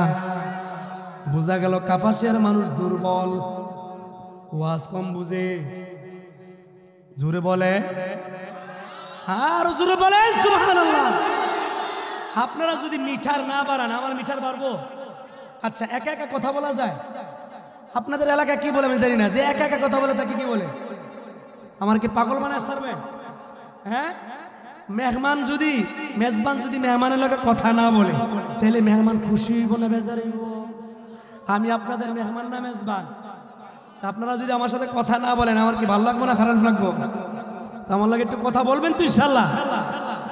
বোঝা গেল কাপাসিয়ার মানুষ দুর্বল, ওয়াজ কম বুঝে। জোরে বলে, আর জোরে বলে সুবহানাল্লাহ। আপনারা যদি মিঠার না বাড়ান, আমার মিঠার বাড়বো? আচ্ছা, একা একা কথা বলা যায়? আপনাদের এলাকায় কি বলে আমি জানি না, যে একা একা কথা বলে তাকে কি বলে? আমার কি পাগল বানায় ছাড়বে? হ্যাঁ, মেহমান যদি মেহমানের লগে কথা না বলে তাহলে মেহমান খুশি হইব না বেজার হইব? আমি আপনাদের মেহমান না মেজবান, আপনারা যদি আমার সাথে কথা না বলেন আমার কি ভালো লাগবে না খারাপ লাগবো? আমার লাগে একটু কথা বলবেন তো ইনশাআল্লাহ।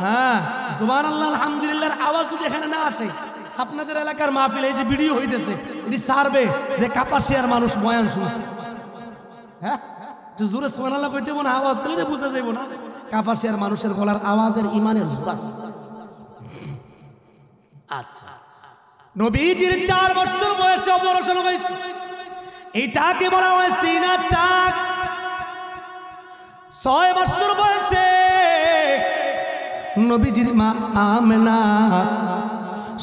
হ্যাঁ, সুবহানাল্লাহ আলহামদুলিল্লাহর আওয়াজ যদি এখানে না আসে, আপনাদের এলাকার মাহফিল এই যে ভিডিও হইতেছে এটি সারবে যে কাপাসিয়ার মানুষ বয়ান শুনছে। হ্যাঁ, জোরে সুবহানাল্লাহ কইতে না, আওয়াজ দিলে বুঝা যাইব না কাপাসিয়ার মানুষের গলার আওয়াজের ইমানের জোর আছে। আচ্ছা, নবীজির 4 বছর বয়সে অপারেশন হয়েছে, এটাকে বলা হয় সিনার চাক। 6 বছর বয়সে নবীজির মা আমেনা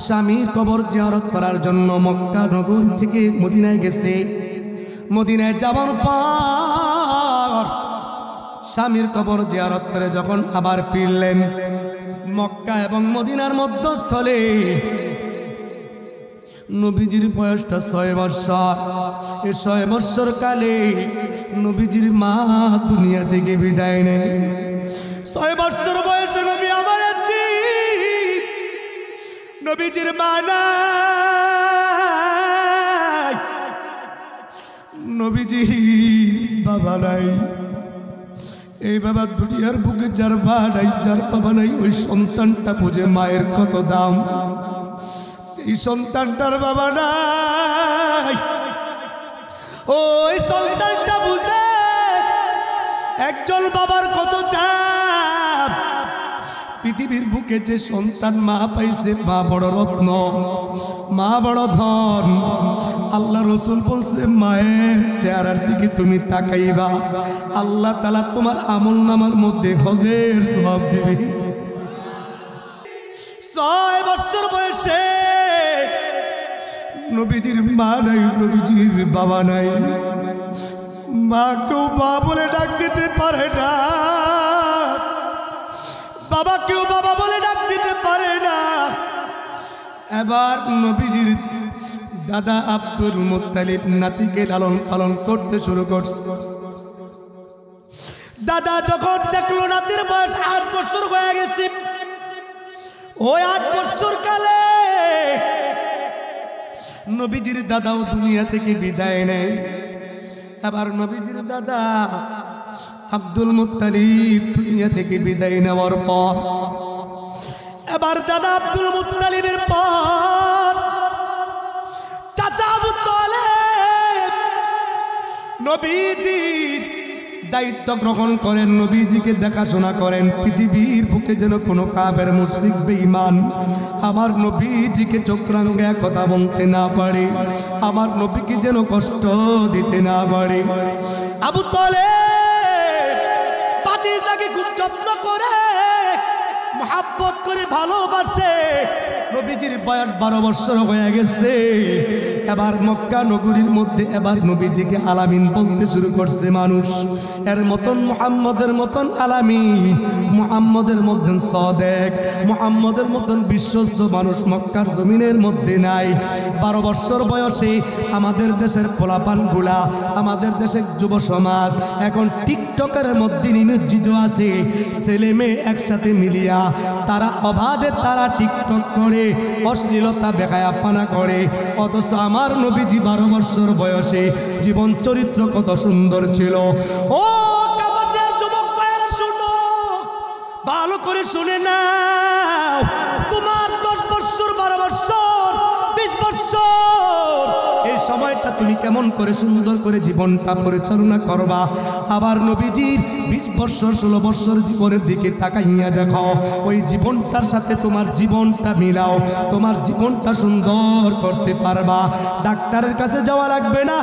স্বামীর কবর জিয়ারত করার জন্য মক্কা নগর থেকে মদিনায় গেছে। মদিনায় যাবার পর স্বামীর কবর জিয়ারত করে যখন আবার ফিরলেন মক্কা এবং মদিনার মধ্যস্থলে, নবীজির বয়সটা 6 বছর। এই 6 বছর কালে নবীজির মা দুনিয়া থেকে বিদায় নেয়। 6 বছর বয়সে নবী আমার নবীজির মা নাই, নবীজির বাবা নাই। এই বাবা দুনিয়ার বুকে যার মা নাই, যার বাবা নাই, ওই সন্তানটা বুঝে মায়ের কত দাম। এই সন্তানটার বাবা নাই, ওই সন্তানটা বুঝে একজন বাবার কত দাম। পৃথিবীর বুকে যে সন্তান মা পাইছে, মা বড় রত্ন, মা বড় ধন। আল্লাহ রসুল বলছে মায়ের চেহারার দিকে তুমি তাকাইবা, আল্লাহ তাআলা তোমার আমল নামার মধ্যে হজের সওয়াব দিবে। 6 বছর বয়সে নবীজির মা নাই, নবীজির বাবা নাই। মাকেও মা বলে ডাক দিতে পারে না, বাবাকেও বাবা বলে ডাক দিতে পারে না। এবার নবীজির দাদা আব্দুল মুত্তালিব নাতিকে লালন পালন করতে শুরু করছে। দাদা যখন দেখলো নাতির বয়স 8 বছর হয়ে গেছে, ওই 8 বছর কালে নবীজির দাদাও দুনিয়া থেকে বিদায় নেয়। এবার নবীজির দাদা আব্দুল মুত্তালিব দুনিয়া থেকে বিদায় নেওয়ার পর, এবার দাদা আব্দুল মুত্তালিবের পর চাচা আবু তালেব নবীজির দায়িত্ব গ্রহণ করেন, নবীজিকে দেখাশোনা করেন। পৃথিবীর বুকে যেন কোনো কাফের মুশরিক বেঈমান আমার নবীজিকে চক্রাঙ্গে কথা বলতে না পারে, আমার নবীকে যেন কষ্ট দিতে না পারে। আবু তালেব ভাতিজাকে খুব যত্ন করে, মহব্বত করে ভালোবাসে। নবীজির বয়স 12 বছর হয়ে গেছে। এবার মক্কা নগরীর মধ্যে এবার নবীজিকে আলামিন বলতে শুরু করছে মানুষ। এর মতন মুহাম্মদের মতন আলামিন, মুহাম্মদের মতন সাদেক, মুহাম্মদের মতন বিশ্বস্ত মানুষ মক্কার জমিনের মধ্যে নাই। 12 বছর বয়সে আমাদের দেশের পোলাপানগুলা, আমাদের দেশের যুব সমাজ এখন টিকটকের মধ্যে নিমজ্জিত আছে। ছেলে মেয়ে একসাথে মিলিয়া তারা অবাধে তারা টিকটক করে, অশ্লীলতা বেহায়াপনা করে। অথচ আমার নবীজি 12 বছর বয়সে জীবন চরিত্র কত সুন্দর ছিল। ও কাপাসের যুবক ভাইরা শুনো, ভালো করে শুনে নাও। তোমার 10 বছর, 12 বছর, 20 বছর, এই সময়টা তুমি কেমন করে সুন্দর করে জীবনটা পরিচালনা করবা। আবার নবীজির 20 বছর, 16 বছর জীবনের দিকে তাকাইয়া দেখো, ওই জীবনটার সাথে তোমার জীবনটা মিলাও, তোমার জীবনটা সুন্দর করতে পারবা। ডাক্তারের কাছে যাওয়া লাগবে না,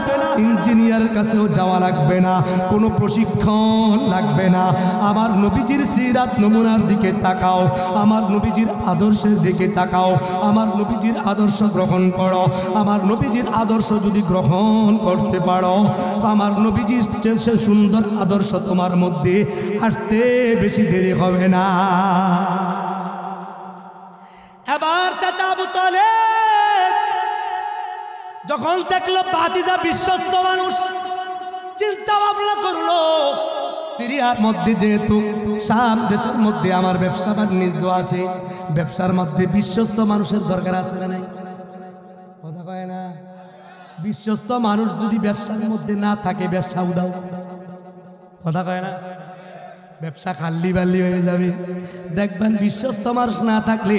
ইঞ্জিনিয়ারের কাছেও যাওয়া লাগবে না, কোনো প্রশিক্ষণ লাগবে না। আমার নবীজির সিরাত নমুনার দিকে তাকাও, আমার নবীজির আদর্শের দিকে তাকাও, আমার নবীজির আদর্শ গ্রহণ করো। আমার নবীজির আদর্শ যদি গ্রহণ করতে পারো, আমার নবীজির সে সুন্দর আদর্শ তোমার মধ্যে আসতে বেশি দেরি হবে না। এবার চাচা আবু তালেব যখন দেখলো ভাতিজা বিশ্বস্ত মানুষ, চিন্তা ভাবনা করলো সিরিয়ার মধ্যে যেহেতু শাম দেশের মধ্যে আমার ব্যবসা বাণিজ্য আছে, ব্যবসার মধ্যে বিশ্বস্ত মানুষের দরকার আছে না নাই? কথা কয় না? বিশ্বস্ত মানুষ যদি ব্যবসার মধ্যে না থাকে, ব্যবসা উদাও। কথা কয় না? ব্যবসা খাল্লি বাল্লি হয়ে যাবে। দেখবেন বিশ্বস্ত মানুষ না থাকলে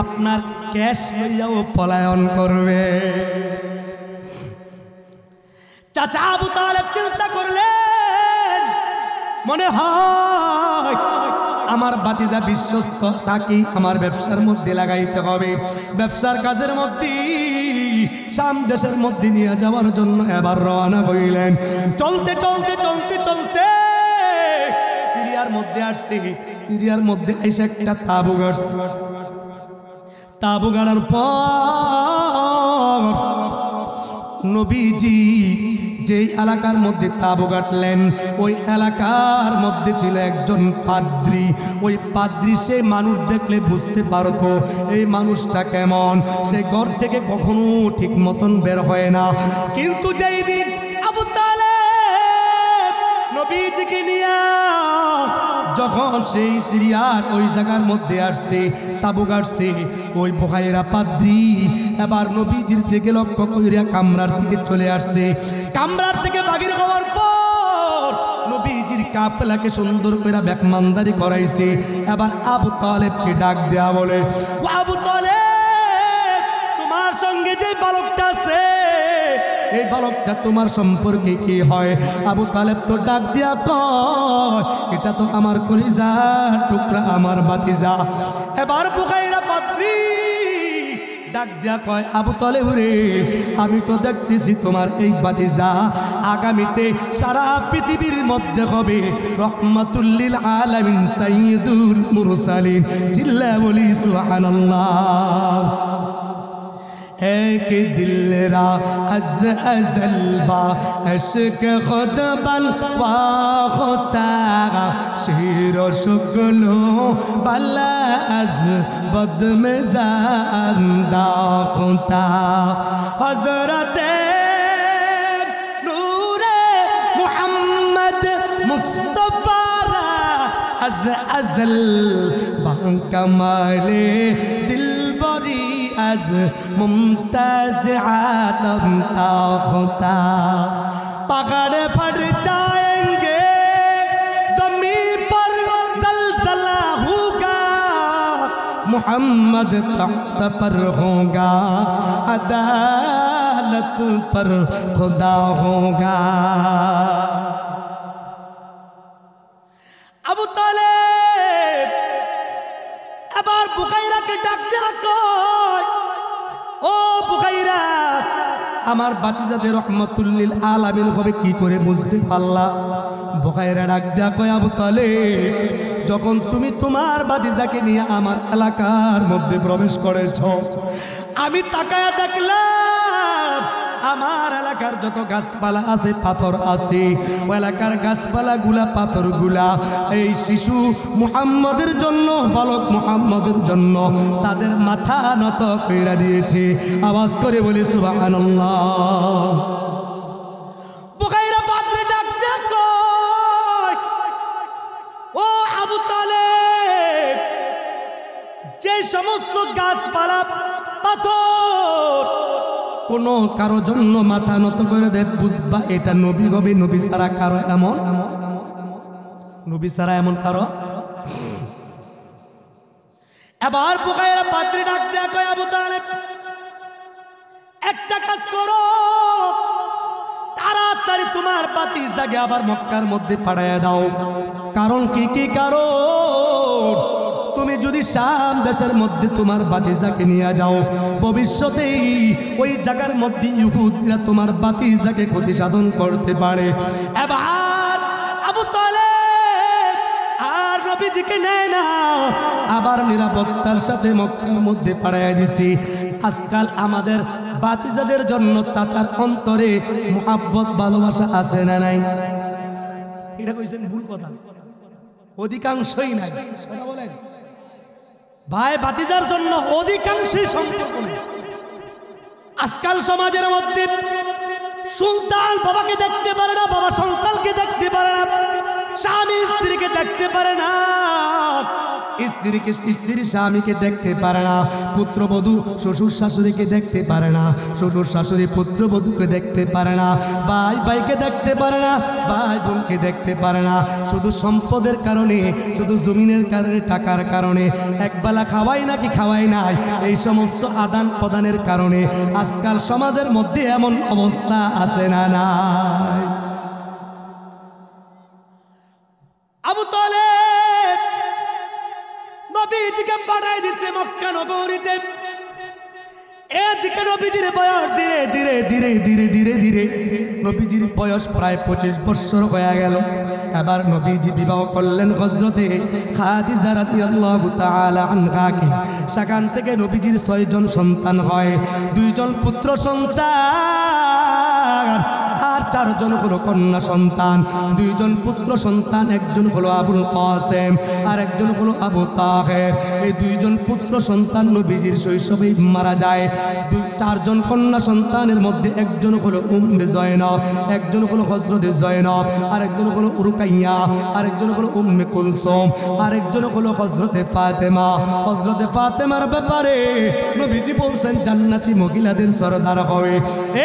আপনার ক্যাশ লইয়াও পলায়ন করবে। চাচা আবু তালেব চিন্তা করলেন মনে হয় আমার বাতিজা বিশ্বস্ত, তাকে আমার ব্যবসার মধ্যে লাগাইতে হবে। ব্যবসার কাজের মধ্যে শাম দেশের মধ্যে নিয়ে যাওয়ার জন্য এবার রওনা হইলেন। চলতে চলতে চলতে চলতে সিরিয়ার মধ্যে আসছে। সিরিয়ার মধ্যে এসে একটা তাঁবু গাড়ছে। তাঁবু গাড়ার পর নবীজি যে এলাকার মধ্যে তাঁবু গাঁটলেন, ওই এলাকার মধ্যে ছিল একজন পাদ্রী। ওই পাদ্রী সে মানুষ দেখলে বুঝতে পারতো এই মানুষটা কেমন। সে ঘর থেকে কখনো ঠিক মতন বের হয় না। কিন্তু যেই দিন আবু তালেব নবীজিকে নিয়ে যখন সেই সিরিয়ার ওই জায়গার মধ্যে আসছে, তাঁবু গাড়ছে, ওই বুখাইরা পাদ্রী এবার নবীজির থেকে লক্ষ্য কইরা কামরার দিকে চলে আসছে। কামরার থেকে বাগির হওয়ার পর নবীজির কাফেলাকে সুন্দর করে বেকমানদারি করাইছে। এবার আবু তালেবকে ডাক দেয়া বলে, ও আবু তালেব, তোমার সঙ্গে যে বালকটা আছে এই বালকটা তোমার সম্পর্কে কি হয়? আবু তালেব তো ডাক দিয়া কয়, এটা তো আমার কলিজার টুকরা, আমার ভাতিজা। এবার বুখাইরা পাদ্রী ডাক দিয়া কয়, আবু তালেব রে, আমি তো দেখতেছি তোমার এই ভাতিজা আগামীতে সারা পৃথিবীর মধ্যে হবে রহমাতুল লিল আলামিন, সাইয়্যিদুল মুরসালিন। চিল্লা বলি সুবহানাল্লাহ। एक दिल रा अज अजल बा अश्क खुद बल वा खुदा शेर शुक्लो बल अज बद में ज़िंदा खुदा हज़रत नूरे मोहम्मद मुस्तफ़ा अज अजल बा कमाले दिल बरी از ممتاز عالم تا خدا پکڑ پھٹ جائیں گے زمین پر زلزلہ ہوگا محمد تخت پر ہوگا عدالت پر خدا ہوگا আবু তালেব এবার বুখাইরাকে ডাক দেয়া কয়, ও বুখাইরা, আমার ভাতিজাদের রহমাতুল লিল আলামিন হবে কি করে বুঝতে পারলা? বুখাইরা ডাক দেয়া কয়, আবু তালেব, যখন তুমি তোমার ভাতিজাকে নিয়ে আমার এলাকার মধ্যে প্রবেশ করেছ, আমি তাকায়া দেখলাম আমার এলাকার যত গাছপালা আছে, পাথর আছে, ওই এলাকার গাছপালা গুলা, পাথর গুলা এই শিশু মুহাম্মদের জন্য, বালক মুহাম্মদের জন্য তাদের মাথা নত কইরা দিয়েছে। আওয়াজ করে বলি সুবহানাল্লাহ। বুখাইরা পাদ্রী ডাক দেয়া কয়, ও আবু তালেব, যে সমস্ত গাছপালা, পাথর কোনো কারো জন্য মাথা নত করে দেয়, বুঝবা এটা নবী হবে। নবী ছাড়া কারো এমন, নবী ছাড়া এমন কারো। এবার বুখাইরা পাদ্রী ডাক দেয়া কয়, আবু তালেব, একটা কাজ করো, তাড়াতাড়ি তোমার ভাতিজাকে আবার মক্কার মধ্যে পাঠাইয়া দাও। কারণ কি কি কারণ? তুমি যদি শাম দেশের মধ্যে তোমার ভাতিজাকে নিয়ে যাও, ভবিষ্যতেই ওই জায়গার মধ্যে ইহুদিরা তোমার ভাতিজাকে ক্ষতি সাধন করতে পারে। এবার আবু তালেব আর নবীজিকে নেয় না, আবার নিরাপত্তার সাথে মক্কার মধ্যে পাঠাইয়া দিছি। আজকাল আমাদের ভাতিজাদের জন্য চাচার অন্তরে মুহাব্বত, ভালোবাসা আছে না নাই? এটা কইছেন ভুল কথা, অধিকাংশই নাই। বলেন ভাই, ভাতিজার জন্য অধিকাংশই সম্পর্ক নেই। আজকাল সমাজের মধ্যে সন্তান বাবাকে দেখতে পারে না, বাবা সন্তানকে দেখতে পারে না, স্বামী স্ত্রীকে দেখতে পারে না, স্ত্রী স্বামীকে দেখতে পারে না, পুত্রবধূ শ্বশুর শাশুড়িকে দেখতে পারে না, শ্বশুর শাশুড়ি পুত্রবধূকে দেখতে পারে না, ভাই ভাইকে দেখতে পারে না, ভাই বোনকে দেখতে পারে না। শুধু সম্পদের কারণে, শুধু জমিনের কারণে, টাকার কারণে, একবেলা খাওয়াই নাকি খাওয়াই নাই, এই সমস্ত আদান প্রদানের কারণে আজকাল সমাজের মধ্যে এমন অবস্থা আছে না নাই? পাঠাই দিছে মক্কা নগরীতে। এদিকে নবীজির বয়স ধীরে ধীরে ধীরে ধীরে ধীরে ধীরে নবীজির বয়স প্রায় 25 বছর হয়ে গেল। এবার নবীজি বিবাহ করলেন হযরতে খাদিজা রাদিয়াল্লাহু তাআলা আনহাকে। সেখান থেকে নবীজির 6 জন সন্তান হয়, 2 জন পুত্র সন্তান আর 4 জন হলো কন্যা সন্তান। 2 জন পুত্র সন্তান, একজন হলো আবুল কাসেম আর একজন হলো আবু তাহের। এই 2 জন পুত্র সন্তান নবীজির শৈশবেই মারা যায়। 4 জন কন্যা সন্তানের মধ্যে একজন হলো উম্মে জয়নব, একজন হলো হযরতে জয়নব, আর একজন হলো রুকাইয়া, আর একজন হলো উম্মে কুলসুম, আর একজন হলো হযরতে ফাতেমা। হযরতে ফাতেমার ব্যাপারে নবীজি বলছেন জান্নাতি মহিলাদের সরদার হবে।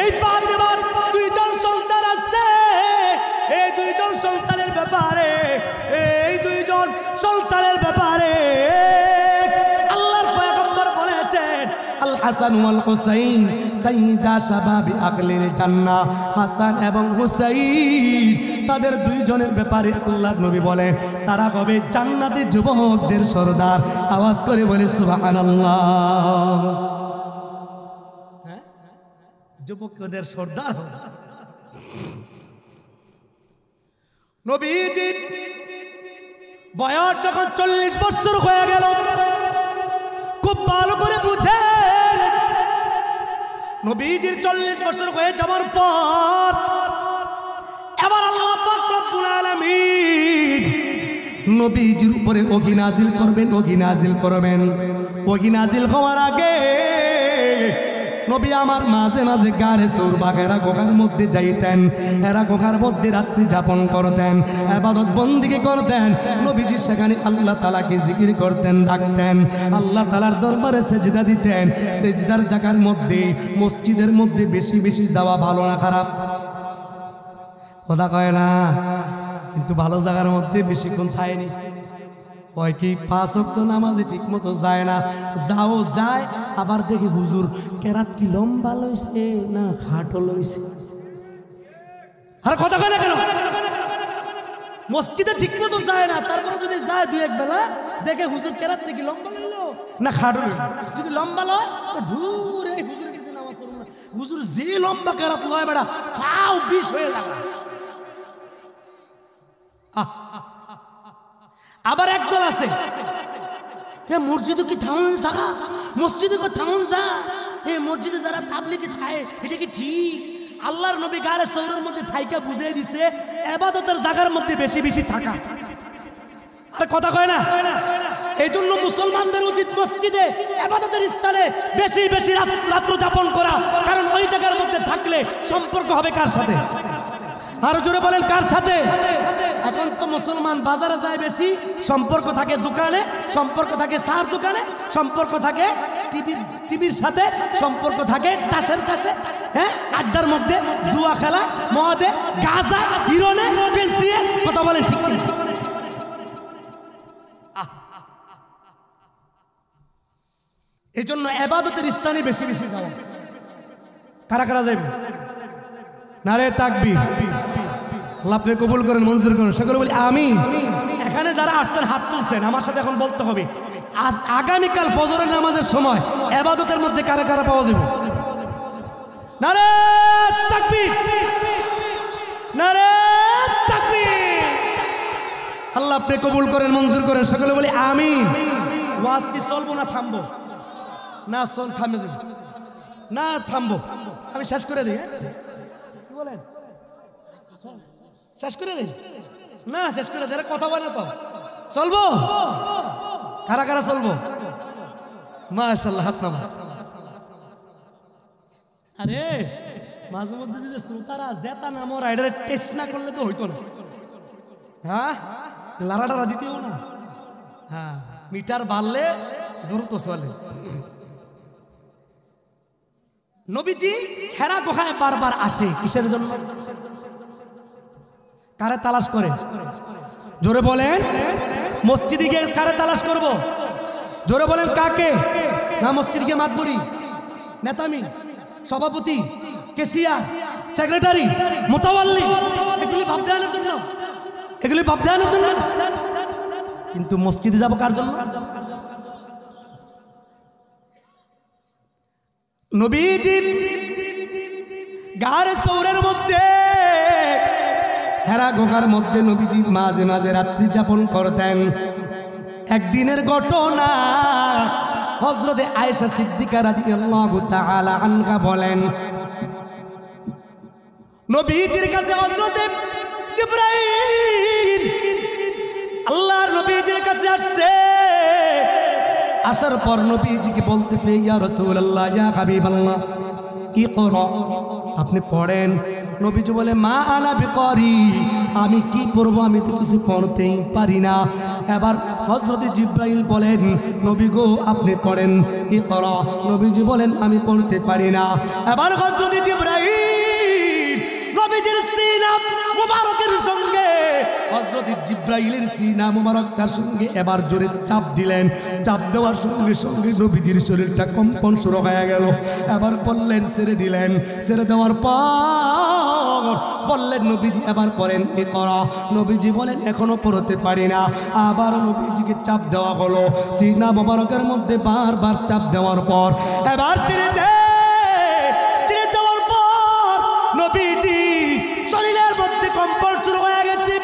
এই ফাতেমার 2 জন সন্তান আছে। এই 2 জন সন্তানের ব্যাপারে, এই 2 জন সন্তানের ব্যাপারে আল্লাহর পয়গম্বর বলেছেন আল হাসান ওয়াল হুসাইন সাইয়্যিদা শাবাবি আহলিল জান্নাহ। হাসান এবং হুসাইন তাদের 2 জনের ব্যাপারে আল্লাহর নবী বলে তারা হবে জান্নাতি যুবকদের সরদার। আওয়াজ করে বলে সুবহানাল্লাহ। হ্যাঁ, যুবকদের সরদার হবে। নবীজি বয়স যখন 40 বছর হয়ে গেল, খুব ভালো করে বুঝে নবীজির 40 বছর হয়ে যাওয়ার পর এবার আল্লাহ পাক রব্বুল আলামিন নবীজির উপরে ওহী নাজিল করবেন, ওহী নাজিল করবেন। ওহী নাজিল হওয়ার আগে নবী আমার মাঝে মাঝে গারে সূর বাগেরা গুহার মধ্যে যাইতেন। এরা গুহার মধ্যে রাত্রি যাপন করতেন, ইবাদত বন্দেগী করতেন। নবীজি সেখানে আল্লাহ তাআলাকে জিকির করতেন, ডাকতেন, আল্লাহ তাআলার দরবারে সেজদা দিতেন। সেজদার জায়গার মধ্যে, মসজিদের মধ্যে বেশি বেশি যাওয়া ভালো না খারাপ? কথা কয় না, কিন্তু ভালো জায়গার মধ্যে বেশিক্ষণ থাকেনি। কয় কি 5 ওয়াক্ত নামাজে ঠিক মতো যায় না। যাও যায়, আবার দেখি হুজুর কেরাত কি লম্বা লইছে না খাটো লইছে। আরে কথা কয় না কেন? মসজিদে ঠিক মতো যায় না, তারপর যদি যায় 2-1 বেলা দেখে হুজুর কেরাত কি লম্বা লইলো না খাটো লইলো। যদি লম্বা লয় ধুর এই হুজুরের কাছে নামাজ পড়ব না। হুজুর যে লম্বা কেরাত লয় বেটা ফাও 20 হয়ে যায়। আবার একদল আছে মসজিদে কি থাউন জায়গা, মসজিদে কি থাউন যা, এই মসজিদে যারা তাবলীগে থাকে এটা কি ঠিক? আল্লাহর নবী গারে সৌরের মধ্যে থাইকা বুঝিয়ে দিছে ইবাদতের জায়গার মধ্যে বেশি বেশি থাকা। আর কথা কয় না? এই জন্য মুসলমানদের উচিত মসজিদে ইবাদতের স্থানে বেশি বেশি রাত্র যাপন করা, কারণ ওই জায়গার মধ্যে থাকলে সম্পর্ক হবে কার সাথে? আরো জোরে বলেন কার সাথে? এখন তো মুসলমান বাজারে যায় বেশি, সম্পর্ক থাকে দোকানে, সম্পর্ক থাকে সার দোকানে, সম্পর্ক থাকে টিভির সাথে, সম্পর্ক থাকে টাসের কাছে, হ্যাঁ আড্ডার মধ্যে, জুয়া খেলা, মদে, গাঁজা, হিরোনে, পেন্সিয়ে। কথা বলেন ঠিক কি? এই জন্য ইবাদতের স্থানে বেশি বেশি যাওয়া। কারা কারা যাইবে? নারে তাকবীর। আল্লাহ আপনি কবুল করেন, মঞ্জুর করেন, সকলে বলি আমিন। এখানে যারা আসছেন হাত তুলছেন, আমার সাথে এখন বলতে হবে আজ আগামীকাল ফজরের নামাজের সময় ইবাদতের মধ্যে কারা কারা পাওয়া যাবে? নারে তাকবীর, নারে তাকবীর। আল্লাহ আপনি কবুল করেন, মঞ্জুর করেন, সকলে বলি আমিন। ওয়াজ কি চলবো না থামবো? না থামে যাবো না, থামবো। আমি শেষ করে দিই। কি বলেন? শেষ করে দিই না? শেষ করে দিই। কথা বলে তো চলবো? কারা কারা চলবো? মাশাআল্লাহ, হাত নামা। আরে মাঝে মধ্যে যদি শ্রোতারা জেতা নামো রাইডারে টেস্ট না করলে তো হইতো না। হ্যাঁ, লারাটারা দিতেও না। হ্যাঁ, মিটার বাড়লে দ্রুত চলে। নবীজি হেরা গুহায় বারবার আসে কিসের জন্য? কারে তালাশ করে? জোরে বলেন। মসজিদে গিয়ে কারে তালাশ করব? জোরে বলেন কাকে? না মসজিদে গিয়ে মাতবরি, নেতামি, সভাপতি, কেশিয়া, সেক্রেটারি, মুতাওয়াল্লি, এগুলি ভাব দেওয়ানোর জন্য, এগুলি ভাব দেওয়ানোর জন্য। কিন্তু মসজিদে যাব কার জন্য? নবীজি গার সৌরের মধ্যে হেরা গুহার মধ্যে নবীজি মাঝে মাঝে রাত্রি যাপন করতেন। একদিনের ঘটনা, হযরতে আয়েশা সিদ্দিকা রাদিয়াল্লাহু তাআলা আনহা বলেন, নবীজির কাছে হযরতে জিবরাইল আল্লাহর নবীজির কাছে আসছে। আসার পর নবীজিকে বলতেছে, ইয়া রাসূলুল্লাহ, ইয়া হাবিবাল্লাহ, ইকরা, আপনি পড়েন। নবীজি বলে, মা আনা বিকারি, আমি কি পড়বো, আমি তো কিছু পড়তেই পারি না। এবার হযরতে জিবরাইল বলেন, নবী গো আপনি পড়েন, ইকরা। নবীজি বলেন, আমি পড়তে পারি না। এবার হযরতে জিবরাইল নবীজির সিনা মুবারকের সঙ্গে হযরত জিবরাইলের সিনা মুবারকটার সঙ্গে এবার জোরে চাপ দিলেন। চাপ দেওয়ার সঙ্গে সঙ্গে নবীজির শরীরটা কম্পন শুরু হয়ে গেল। এবার বললেন, ছেড়ে দিলেন। ছেড়ে দেওয়ার পর বললেন, নবীজি এবার করেন ইকরা। নবীজি বলেন, এখনো পড়তে পারি না। আবার নবীজিকে চাপ দেওয়া হলো। সিনা মুবারকের মধ্যে বারবার চাপ দেওয়ার পর এবার ছেড়ে দেওয়ার পর নবীজি শরীরের মধ্যে কম্পন শুরু হয়ে গেছে।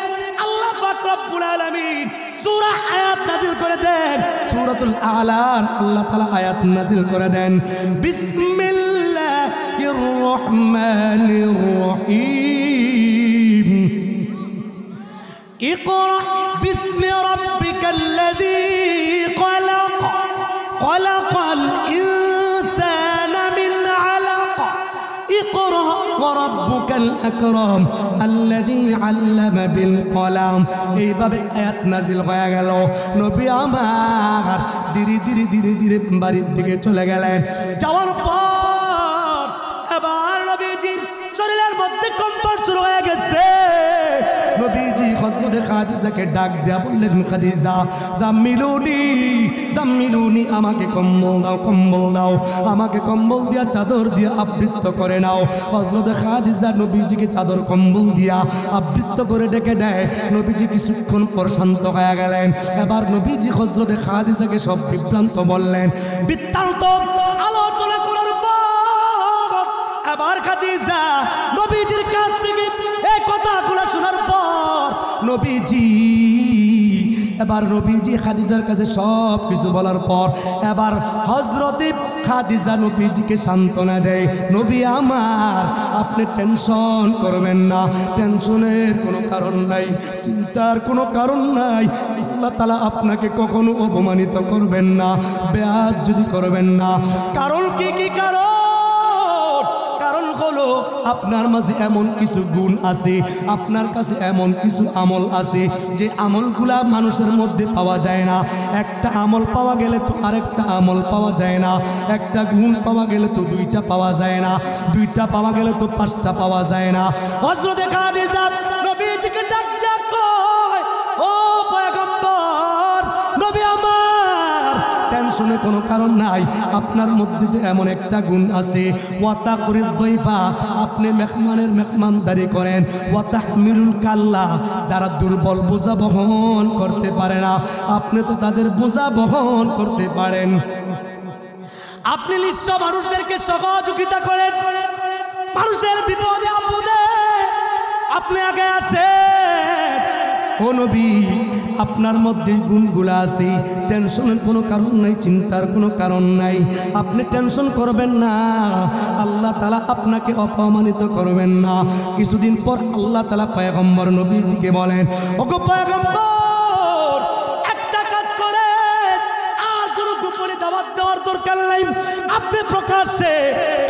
আল্লাহ পাক রব্বুল আলামিন সূরা আয়াত নাযিল করে দেন। সূরাতুল আলার আল্লাহ তাআলা আয়াত নাযিল করে দেন, বিসমিল্লাহির রহমানির রহিম, ইকরা বিসমি রাব্বিকাল্লাযী খলাক, খলাকাল ইনসানা মিন আলাক, ইকরা ওয়ারাব্বুকাল আকরাম আল্লাযী আল্লামা বিল কলাম। এইভাবে আয়াত নাযিল হয়ে গেল। নবী আমার ধীরে ধীরে ধীরে ধীরে বাড়ির দিকে চলে গেলেন। যাওয়ার পর এবার নবীজির শরীরের মধ্যে কম্পন শুরু হয়ে গেছে। নবীজি হযরতে খাদিজাকে ডাক দিয়া বললেন, খাদিজা, জাম্মিলুনি, জাম্মিলুনি, আমাকে কম্বল দাও, কম্বল দাও, আমাকে কম্বল দিয়া চাদর দিয়া আবৃত করে নাও। হযরতে খাদিজা নবীজিকে চাদর কম্বল দিয়া আবৃত করে ডেকে দেয়। নবীজি কিছুক্ষণ পর শান্ত হয়ে গেলেন। এবার নবীজি হযরতে খাদিজাকে সব বিভ্রান্ত বললেন। বৃত্তান্ত আলোচনা করার পর এবার খাদিজা নবীজির কাছ থেকে এই কথাগুলো শোনার পর নবীজি খাদিজার কাছে সব কিছু বলার পর এবার হযরতে খাদিজা নবীজিকে সান্ত্বনা দেয়, নবী আমার, আপনি টেনশন করবেন না, টেনশনের কোনো কারণ নাই, চিন্তার কোনো কারণ নাই। আল্লাহ তাআলা আপনাকে কখনো অপমানিত করবেন না, বেয়াজ্জতি করবেন না। কারণ কি কারণ? কারণ হলো আপনার মাঝে এমন কিছু গুণ আছে, আপনার কাছে এমন কিছু আমল আছে যে আমলগুলা মানুষের মধ্যে পাওয়া যায় না। একটা আমল পাওয়া গেলে তো আরেকটা আমল পাওয়া যায় না, একটা গুণ পাওয়া গেলে তো দুইটা পাওয়া যায় না, দুইটা পাওয়া গেলে তো পাঁচটা পাওয়া যায় না। হযরতে খাদিজা নবীজিকে ডাক কয়, ও পয়গম্বর, নবী আমার, টেনশনে কোনো কারণ নাই, আপনার মধ্যে তো এমন একটা গুণ আছে, ওয়াতা করে দইফা, আপনি মেহমানের মেহমানদারি করেন, ওয়াতা মিরুল কাল্লা, যারা দুর্বল বোঝা বহন করতে পারে না, আপনি তো তাদের বোঝা বহন করতে পারেন। আপনি নিঃস্ব মানুষদেরকে সহযোগিতা করেন, মানুষের বিপদে আপদে আপনি আগে আসেন। ও নবী, আপনার মধ্যে গুণগুলা আছে, টেনশনের কোনো কারণ নাই, চিন্তার কোনো কারণ নাই, আপনি টেনশন করবেন না, আল্লাহ তাআলা আপনাকে অপমানিত করবেন না। কিছুদিন পর আল্লাহ তাআলা পয়গম্বর নবীজিকে বলেন, ওগো পয়গম্বর, একটা কাজ করেন, আর কোনো গোপনে দাওয়াত দেওয়ার দরকার নাই, আপনি প্রকাশ্যে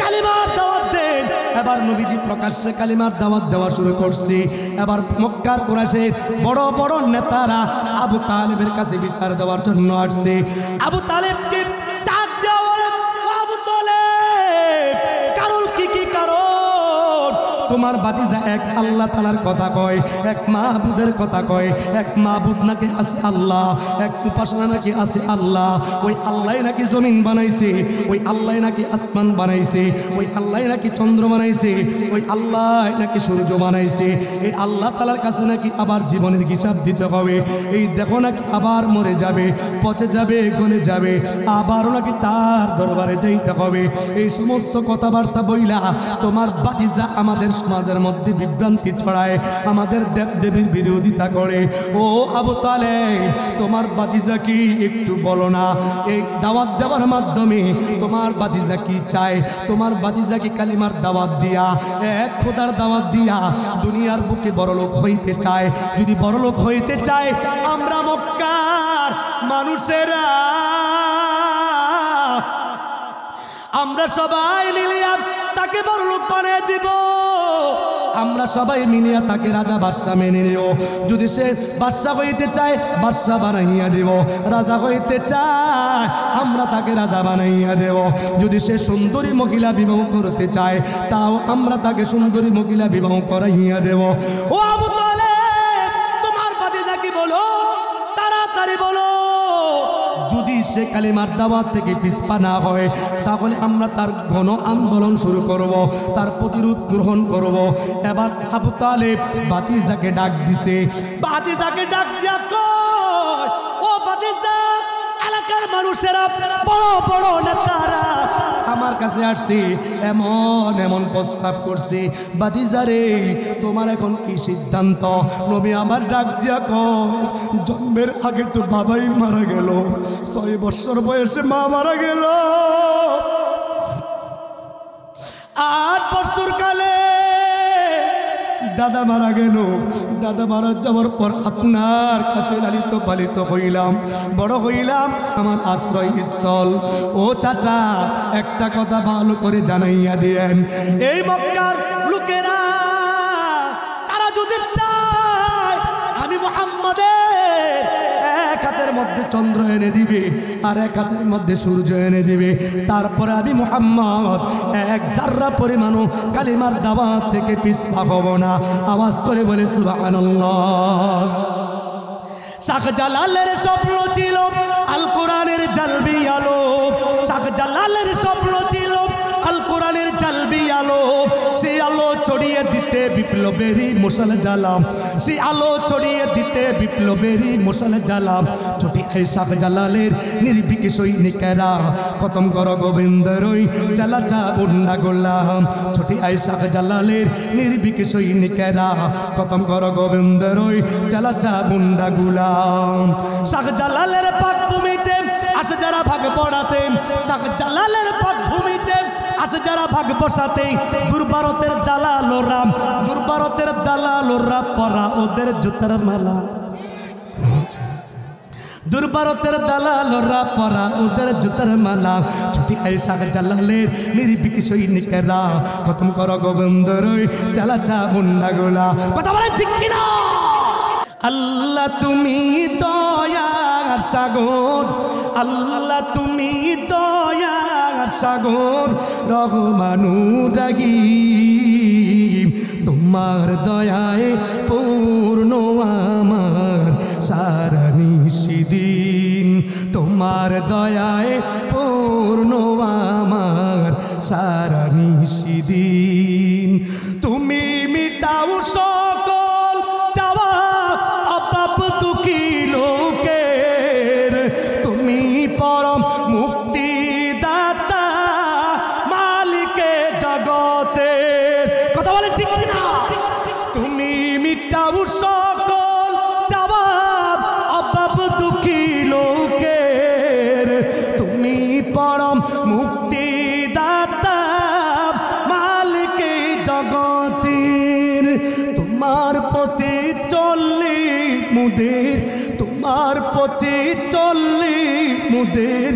কালিমার দাওয়াত দেন। এবার নবীজি প্রকাশ্যে কালিমার দাওয়াত দেওয়া শুরু করছে। এবার মক্কার কুরাইশের বড় বড় নেতারা আবু তালেবের কাছে বিচার দেওয়ার জন্য আসছে। আবু তালেবকে ডাক দেওয়া, আবু তালেব, কারণ কি কারণ? তোমার বাতিজা এক আল্লাহ তাআলার কথা কয়, এক মাহবুদের কথা কয়, এক মাহবুদ নাকি আছে আল্লাহ, এক উপাসনা নাকি আছে আল্লাহ, ওই আল্লাহ নাকি জমিন বানাইছে, ওই আল্লাহ নাকি আসমান বানাইছে, ওই আল্লাহ নাকি চন্দ্র বানাইছে, ওই আল্লাহ নাকি সূর্য বানাইছে, এই আল্লাহ তাআলার কাছে নাকি আবার জীবনের হিসাব দিতে হবে, এই দেখো নাকি আবার মরে যাবে, পচে যাবে, গলে যাবে, আবারও নাকি তার দরবারে যাইতে হবে। এই সমস্ত কথাবার্তা বইলা তোমার বাতিজা আমাদের সমাজের মধ্যে বিভ্রান্তি ছড়ায়, আমাদের দেব দেবীর বিরোধিতা করে। ও আবু তালেব, তোমার বাতিজা কি একটু বলো না? এই দাওয়াত দেওয়ার মাধ্যমে তোমার বাতিজা কি চায়? তোমার বাতিজা কি কালিমার দাওয়াত দিয়া, এক খোদার দাওয়াত দিয়া দুনিয়ার বুকে বড়লোক হইতে চায়? যদি বড়লোক হইতে চায়, আমরা মক্কার মানুষেরা আমরা সবাই মিলিয়া তাকে বড়লোক বানিয়ে দিব, আমরা সবাই মিলিয়া তাকে রাজা বাদশা মেনে নেব। যদি সে বাদশা হইতে চায়, বাদশা বানাইয়া দেব। রাজা হইতে চায়, আমরা তাকে রাজা বানাইয়া দেব। যদি সে সুন্দরী মহিলা বিবাহ করতে চায়, তাও আমরা তাকে সুন্দরী মহিলা বিবাহ করাইয়া দেব। ও আবু তালেব, তোমার বাতিজা কি বলো? তাড়াতাড়ি বলো। যদি সে কালিমার দাওয়াত থেকে পিছপা না হয়, তাহলে আমরা তার গণ আন্দোলন শুরু করব, তার প্রতিরোধ গ্রহণ করব। এবার আবু তালেব বাতিজাকে ডাক দিছে, বাতিজাকে ডাক দিয়া কয়, ও বাতিজা, এলাকার মানুষেরা, বড় বড় নেতারা আমার কাছে আসছে, এমন এমন প্রস্তাব করছে। বাতিজারে, তোমার এখন কি সিদ্ধান্ত? নবী আমার ডাক দিয়া কয়, জন্মের আগে তো বাবাই মারা গেল, 6 বছর বয়সে মা মারা গেল, 8 বছর কালে দাদা মারা গেল। দাদা মারা যাওয়ার পর আপনার কাছে লালিত পালিত হইলাম, বড় হইলাম, আমার আশ্রয়স্থল। ও চাচা, একটা কথা ভালো করে জানাইয়া দিয়েন, এই মক্কার লোকেরা তারা যদি চায়, আমি মুহাম্মাদের এক হাতের মধ্যে চন্দ্র এনে দিবে আর এক হাতের মধ্যে সূর্য এনে দিবে, তারপরে আমি মুহাম্মদ এক জাররা পরিমাণও কালিমার দাওয়াত থেকে পিছপা হব না। আওয়াজ করে বলে সুবহানাল্লাহ। শাহজালালের স্বপ্ন ছিল আল কোরআনের জালবি আলো, শাহজালালের স্বপ্ন ছিল আল কোরআনের জালবি আলো। সেই আলো ছড়িয়ে দিতে বিপ্লবেরই মশাল জ্বালাম, সেই আলো ছড়িয়ে দিতে বিপ্লবেরই মশাল জ্বালাম। ছুটি এই শাহজালালের নির্ভীক সৈনিকেরা, খতম কর গোবিন্দরই চালাচা উন্ডা গোলাম। ছুটি এই শাহজালালের নির্ভীক সৈনিকেরা, খতম কর গোবিন্দরই চালাচা উন্ডা গোলাম। শাহজালালের পাক ভূমিতে আসে যারা ভাগ পড়াতে, শাহজালালের পাক ভূমিতে আসে যারা ভাগ বসাতে, দুর্ভারতের দালালোরা, দুর্ভারতের দালালোরা পরা ওদের জুতার মালা, দুর্ভারতের দালালোরা পরা ওদের জুতার মালা। ছুটি এই শাহজালালের নির্ভীক সৈনিকেরা, খতম কর গোবিন্দরই চালাচা মুন্ডা গোলা। কথা বলেন ঠিক কিনা? আল্লাহ তুমি দয়ার সাগর, আল্লাহ তুমি দয়ার সাগর, রহমানুর রহিম, তোমার দয়ায় পূর্ণ আমার সারা নিশিদিন, তোমার দয়ায় পূর্ণ আমার সারা নিশিদিন। তুমি মিটাও সকল চাওয়া অপাপ দুঃখী লোকের, তুমি পরম মুক্তিদাতা মালিকে জগতের। কথা বলে ঠিক না? তুমি মিটাও সকল চাওয়া অপাপ দুঃখী লোকের, তুমি পরম মুক্তিদাতা মালিকে জগতের। তোমার প্রতি চললে মুদের, তোমার প্রতি চললে মুদের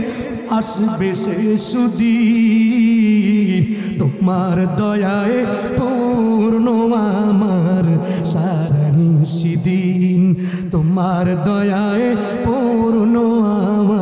আসবে সে সুদিন, তোমার দয়ায় পূর্ণ আমার সারা নিশিদিন, তোমার দয়ায় পূর্ণ আমার